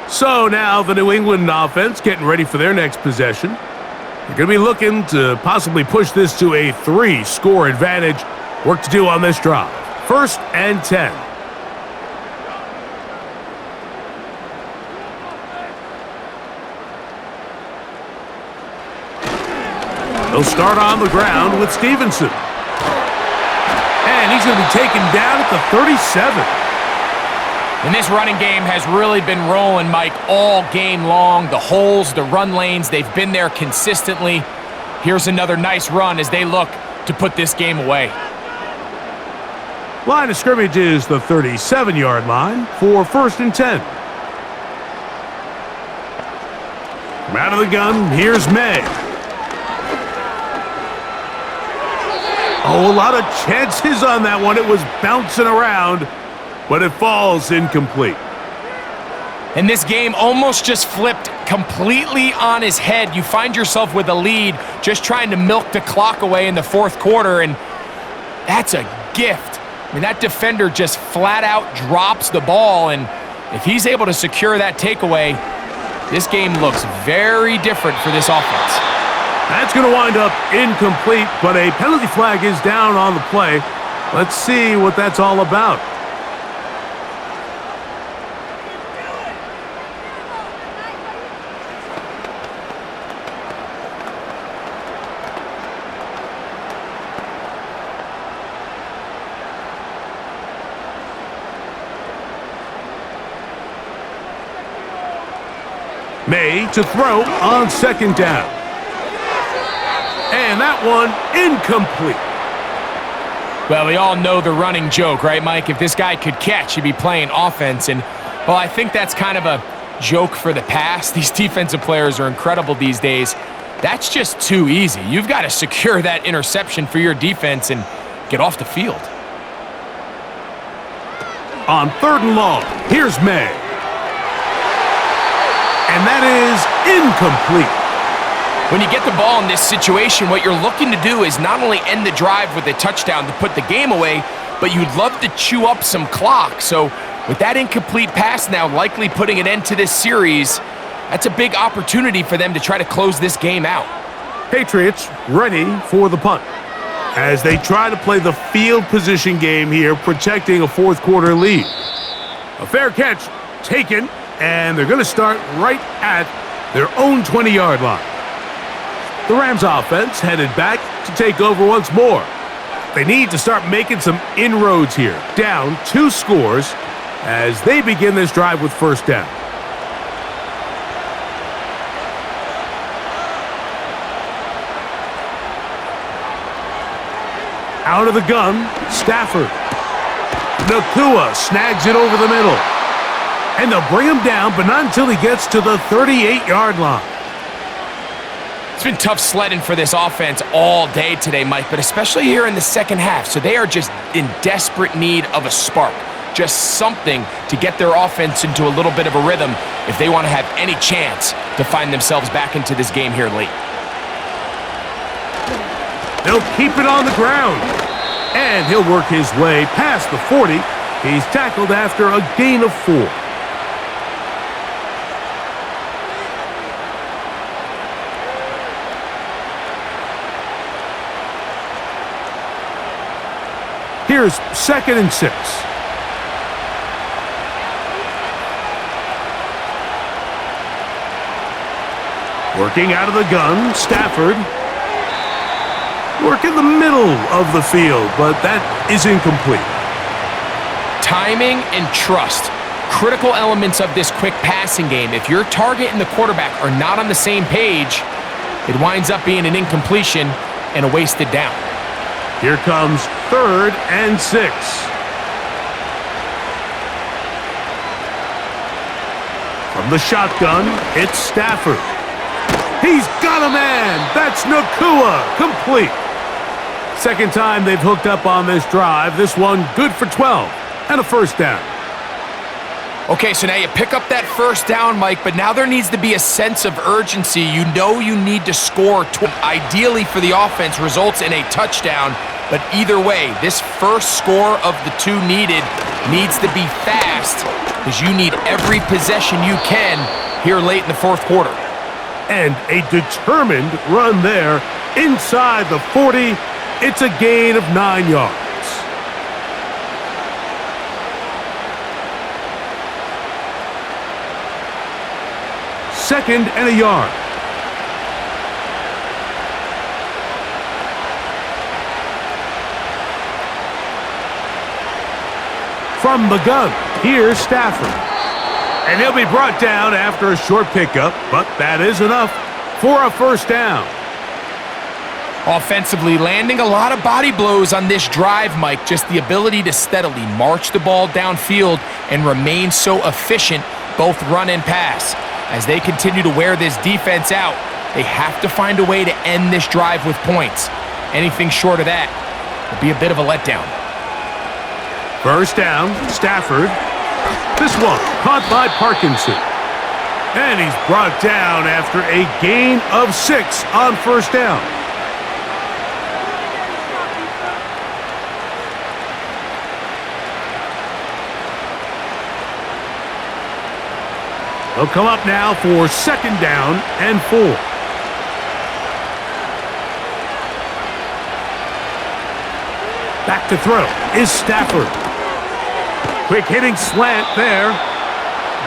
So now the New England offense getting ready for their next possession. They're going to be looking to possibly push this to a 3-score advantage. Work to do on this drive. 1st and 10. They'll start on the ground with Stevenson. And he's going to be taken down at the 37. And this running game has really been rolling, Mike, all game long. The holes, the run lanes, they've been there consistently. Here's another nice run as they look to put this game away. Line of scrimmage is the 37-yard line for 1st and 10. From out of the gun, here's May. Oh, a lot of chances on that one. It was bouncing around, but it falls incomplete. And this game almost just flipped completely on his head. You find yourself with a lead, just trying to milk the clock away in the 4th quarter, and that's a gift. I mean, that defender just flat out drops the ball, and if he's able to secure that takeaway, This game looks very different for this offense. That's going to wind up incomplete, but a penalty flag is down on the play. Let's see what that's all about. May to throw on second down. And that one incomplete. Well, we all know the running joke, right, Mike? If this guy could catch, he'd be playing offense. And, well, I think that's kind of a joke for the past. These defensive players are incredible these days. That's just too easy. You've got to secure that interception for your defense and get off the field. On third and long, here's May. And that is incomplete. When you get the ball in this situation, what you're looking to do is not only end the drive with a touchdown to put the game away, but you'd love to chew up some clock. So with that incomplete pass now likely putting an end to this series, that's a big opportunity for them to try to close this game out. Patriots ready for the punt as they try to play the field position game here, protecting a fourth quarter lead. A fair catch taken, and they're going to start right at their own 20-yard line. The Rams offense headed back to take over once more. They need to start making some inroads here, down 2 scores as they begin this drive with first down. Out of the gun, Stafford. Nakua snags it over the middle. And they'll bring him down, but not until he gets to the 38-yard line. It's been tough sledding for this offense all day today, Mike, but especially here in the second half. So they are just in desperate need of a spark, just something to get their offense into a little bit of a rhythm if they want to have any chance to find themselves back into this game here late. They'll keep it on the ground. And he'll work his way past the 40. He's tackled after a gain of 4. Here's 2nd and 6. Working out of the gun, Stafford. Work in the middle of the field, but that is incomplete. Timing and trust, critical elements of this quick passing game. If your target and the quarterback are not on the same page, it winds up being an incompletion and a wasted down. Here comes 3rd and 6. From the shotgun, it's Stafford. He's got a man. That's Nakua. Complete. Second time they've hooked up on this drive. This one good for 12 and a first down. Okay, so now you pick up that first down, Mike, but now there needs to be a sense of urgency. You know you need to score. Ideally for the offense results in a touchdown, but either way, this first score of the 2 needed needs to be fast because you need every possession you can here late in the fourth quarter. And a determined run there inside the 40. It's a gain of 9 yards. Second and a yard. From the gun, here's Stafford. And he'll be brought down after a short pickup, but that is enough for a first down. Offensively, landing a lot of body blows on this drive, Mike. Just the ability to steadily march the ball downfield and remain so efficient, both run and pass. As they continue to wear this defense out, they have to find a way to end this drive with points. Anything short of that will be a bit of a letdown. First down, Stafford. This one caught by Parkinson. And he's brought down after a gain of 6 on first down. They'll come up now for 2nd down and 4. Back to throw is Stafford. Quick hitting slant there.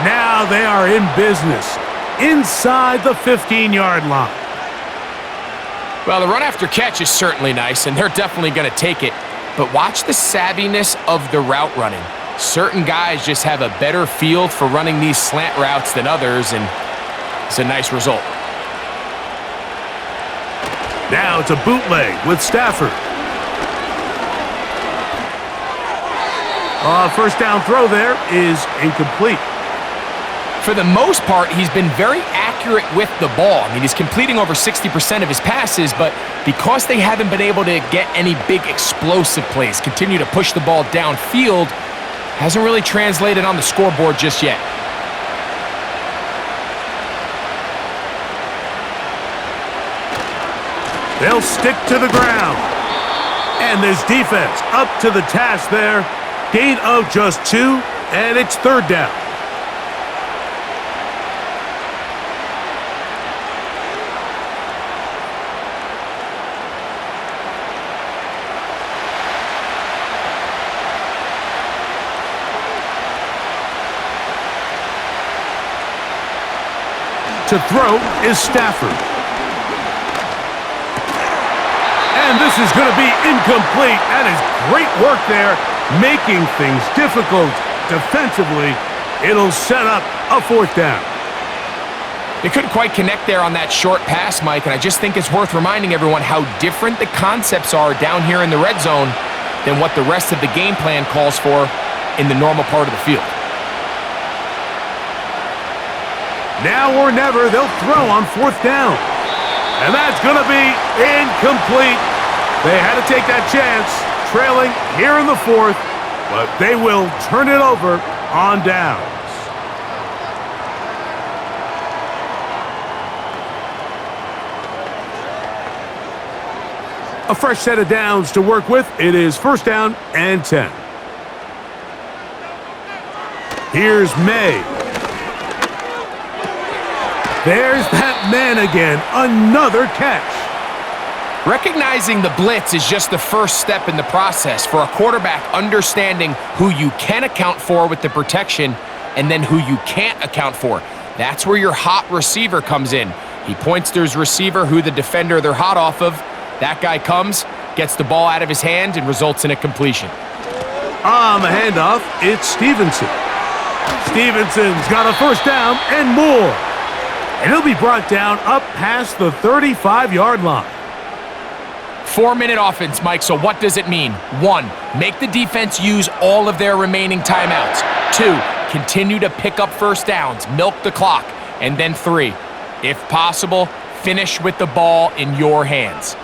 Now they are in business inside the 15-yard line. Well, the run after catch is certainly nice, and they're definitely going to take it. But watch the savviness of the route running. Certain guys just have a better feel for running these slant routes than others, and it's a nice result. Now it's a bootleg with Stafford. First down throw there is incomplete. For the most part, he's been very accurate with the ball. I mean, he's completing over 60% of his passes, but because they haven't been able to get any big explosive plays, continue to push the ball downfield, hasn't really translated on the scoreboard just yet. They'll stick to the ground. And this defense up to the task there. Gain of just 2, and it's 3rd down. To throw is Stafford. And this is going to be incomplete. That is great work there, making things difficult defensively. It'll set up a 4th down. They couldn't quite connect there on that short pass, Mike, and I just think it's worth reminding everyone how different the concepts are down here in the red zone than what the rest of the game plan calls for in the normal part of the field. Now or never, they'll throw on 4th down. And that's going to be incomplete. They had to take that chance, trailing here in the 4th, but they will turn it over on downs. A fresh set of downs to work with. It is 1st down and 10. Here's May. There's that man again. Another catch. Recognizing the blitz is just the first step in the process for a quarterback understanding who you can account for with the protection and then who you can't account for. That's where your hot receiver comes in. He points to his receiver who the defender they're hot off of. That guy comes, gets the ball out of his hand, and results in a completion. On the handoff, it's Stevenson. Stevenson's got a 1st down and more. And he'll be brought down up past the 35-yard line. 4-minute offense, Mike, so what does it mean? 1, make the defense use all of their remaining timeouts. 2, continue to pick up 1st downs, milk the clock. And then 3, if possible, finish with the ball in your hands.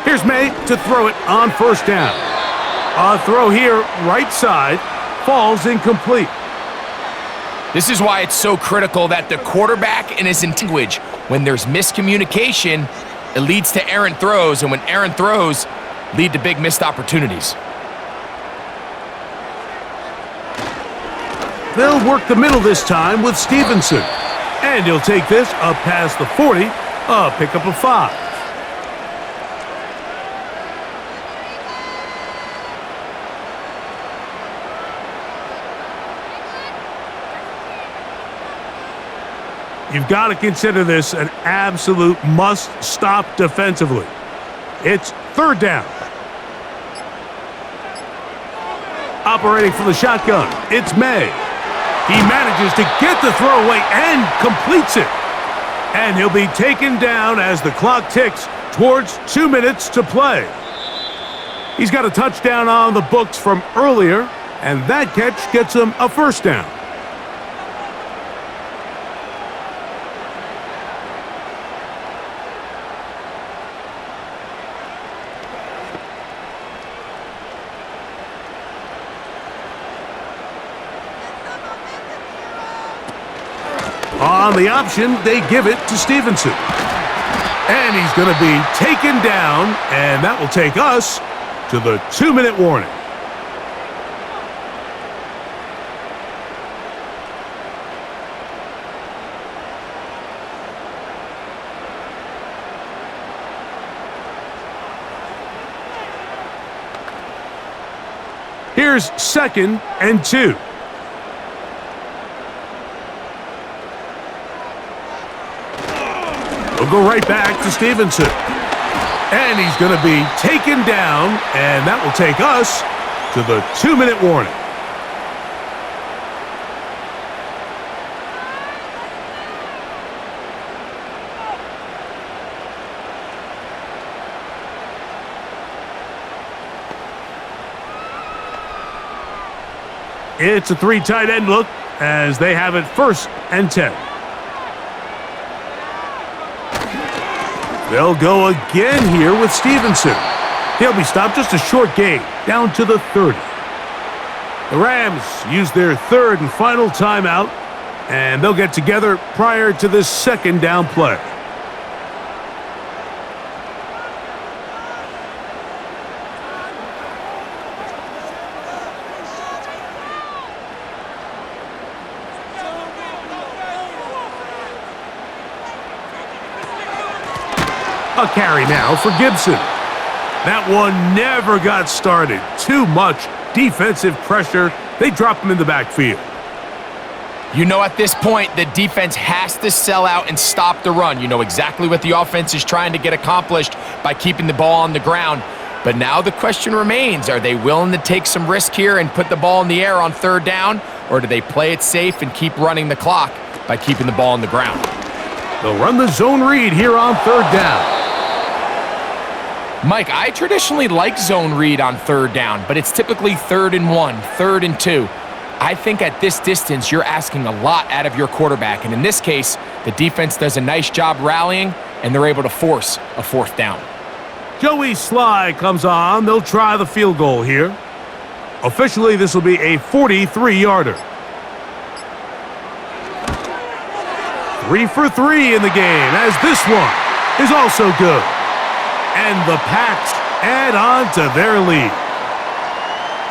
Here's May to throw it on 1st down. A throw here, right side, falls incomplete. This is why it's so critical that the quarterback and his language, when there's miscommunication, it leads to errant throws, and when errant throws lead to big missed opportunities. They'll work the middle this time with Stevenson. And he'll take this up past the 40, a pickup of 5. You've got to consider this an absolute must-stop defensively. It's 3rd down. Operating from the shotgun, it's May. He manages to get the throw away and completes it. And he'll be taken down as the clock ticks towards 2 minutes to play. He's got a touchdown on the books from earlier, and that catch gets him a 1st down. On the option, they give it to Stevenson. And he's going to be taken down, and that will take us to the 2-minute warning. Here's 2nd and 2. We'll go right back to Stevenson. And he's going to be taken down, and that will take us to the 2-minute warning. It's a 3 tight end look as they have it 1st and 10. They'll go again here with Stevenson. He'll be stopped just a short gain, down to the 30. The Rams use their 3rd and final timeout, and they'll get together prior to this 2nd down play. A carry now for Gibson. That one never got started. Too much defensive pressure. They drop him in the backfield. You know, at this point, the defense has to sell out and stop the run. You know exactly what the offense is trying to get accomplished by keeping the ball on the ground. But now the question remains, are they willing to take some risk here and put the ball in the air on 3rd down? Or do they play it safe and keep running the clock by keeping the ball on the ground? They'll run the zone read here on 3rd down. Mike, I traditionally like zone read on 3rd down, but it's typically 3rd and 1, 3rd and 2. I think at this distance, you're asking a lot out of your quarterback. And in this case, the defense does a nice job rallying, and they're able to force a 4th down. Joey Sly comes on. They'll try the field goal here. Officially, this will be a 43-yarder. 3 for 3 in the game, as this one is also good. And the Pats add on to their lead.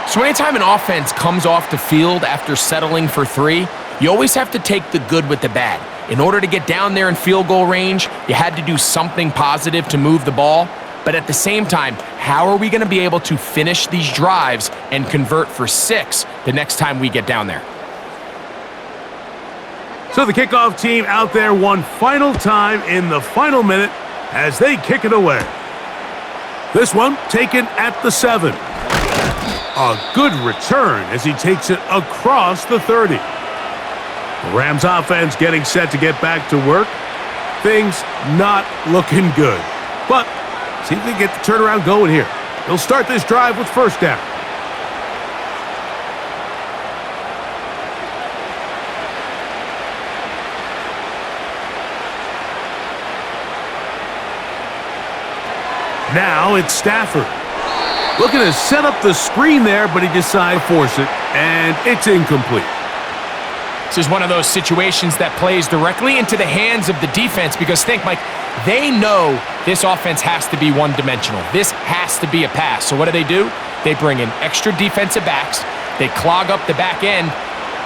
So anytime an offense comes off the field after settling for 3, you always have to take the good with the bad. In order to get down there in field goal range, you had to do something positive to move the ball. But at the same time, how are we going to be able to finish these drives and convert for 6 the next time we get down there? So the kickoff team out there one final time in the final minute as they kick it away. This one taken at the 7. A good return as he takes it across the 30. The Rams offense getting set to get back to work. Things not looking good. But see if they get the turnaround going here. They'll start this drive with 1st down. Now it's Stafford. Looking to set up the screen there, but he decides to force it, and it's incomplete. This is one of those situations that plays directly into the hands of the defense because think, Mike, they know this offense has to be one-dimensional. This has to be a pass. So what do? They bring in extra defensive backs. They clog up the back end.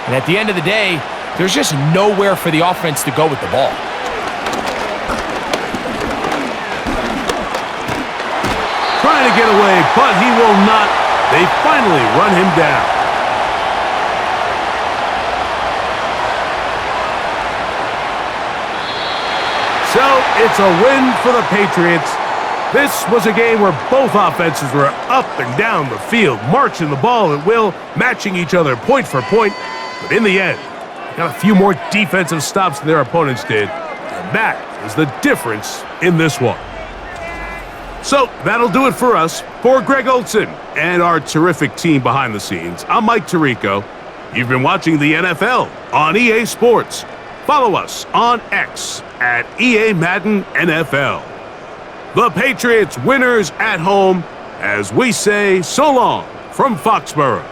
And at the end of the day, there's just nowhere for the offense to go with the ball. Trying to get away, but he will not. They finally run him down. So it's a win for the Patriots. This was a game where both offenses were up and down the field, marching the ball at will, matching each other point for point. But in the end, they got a few more defensive stops than their opponents did. And that is the difference in this one. So that'll do it for us. For Greg Olson and our terrific team behind the scenes, I'm Mike Tirico. You've been watching the NFL on EA Sports. Follow us on X at EA Madden NFL. The Patriots winners at home as we say so long from Foxborough.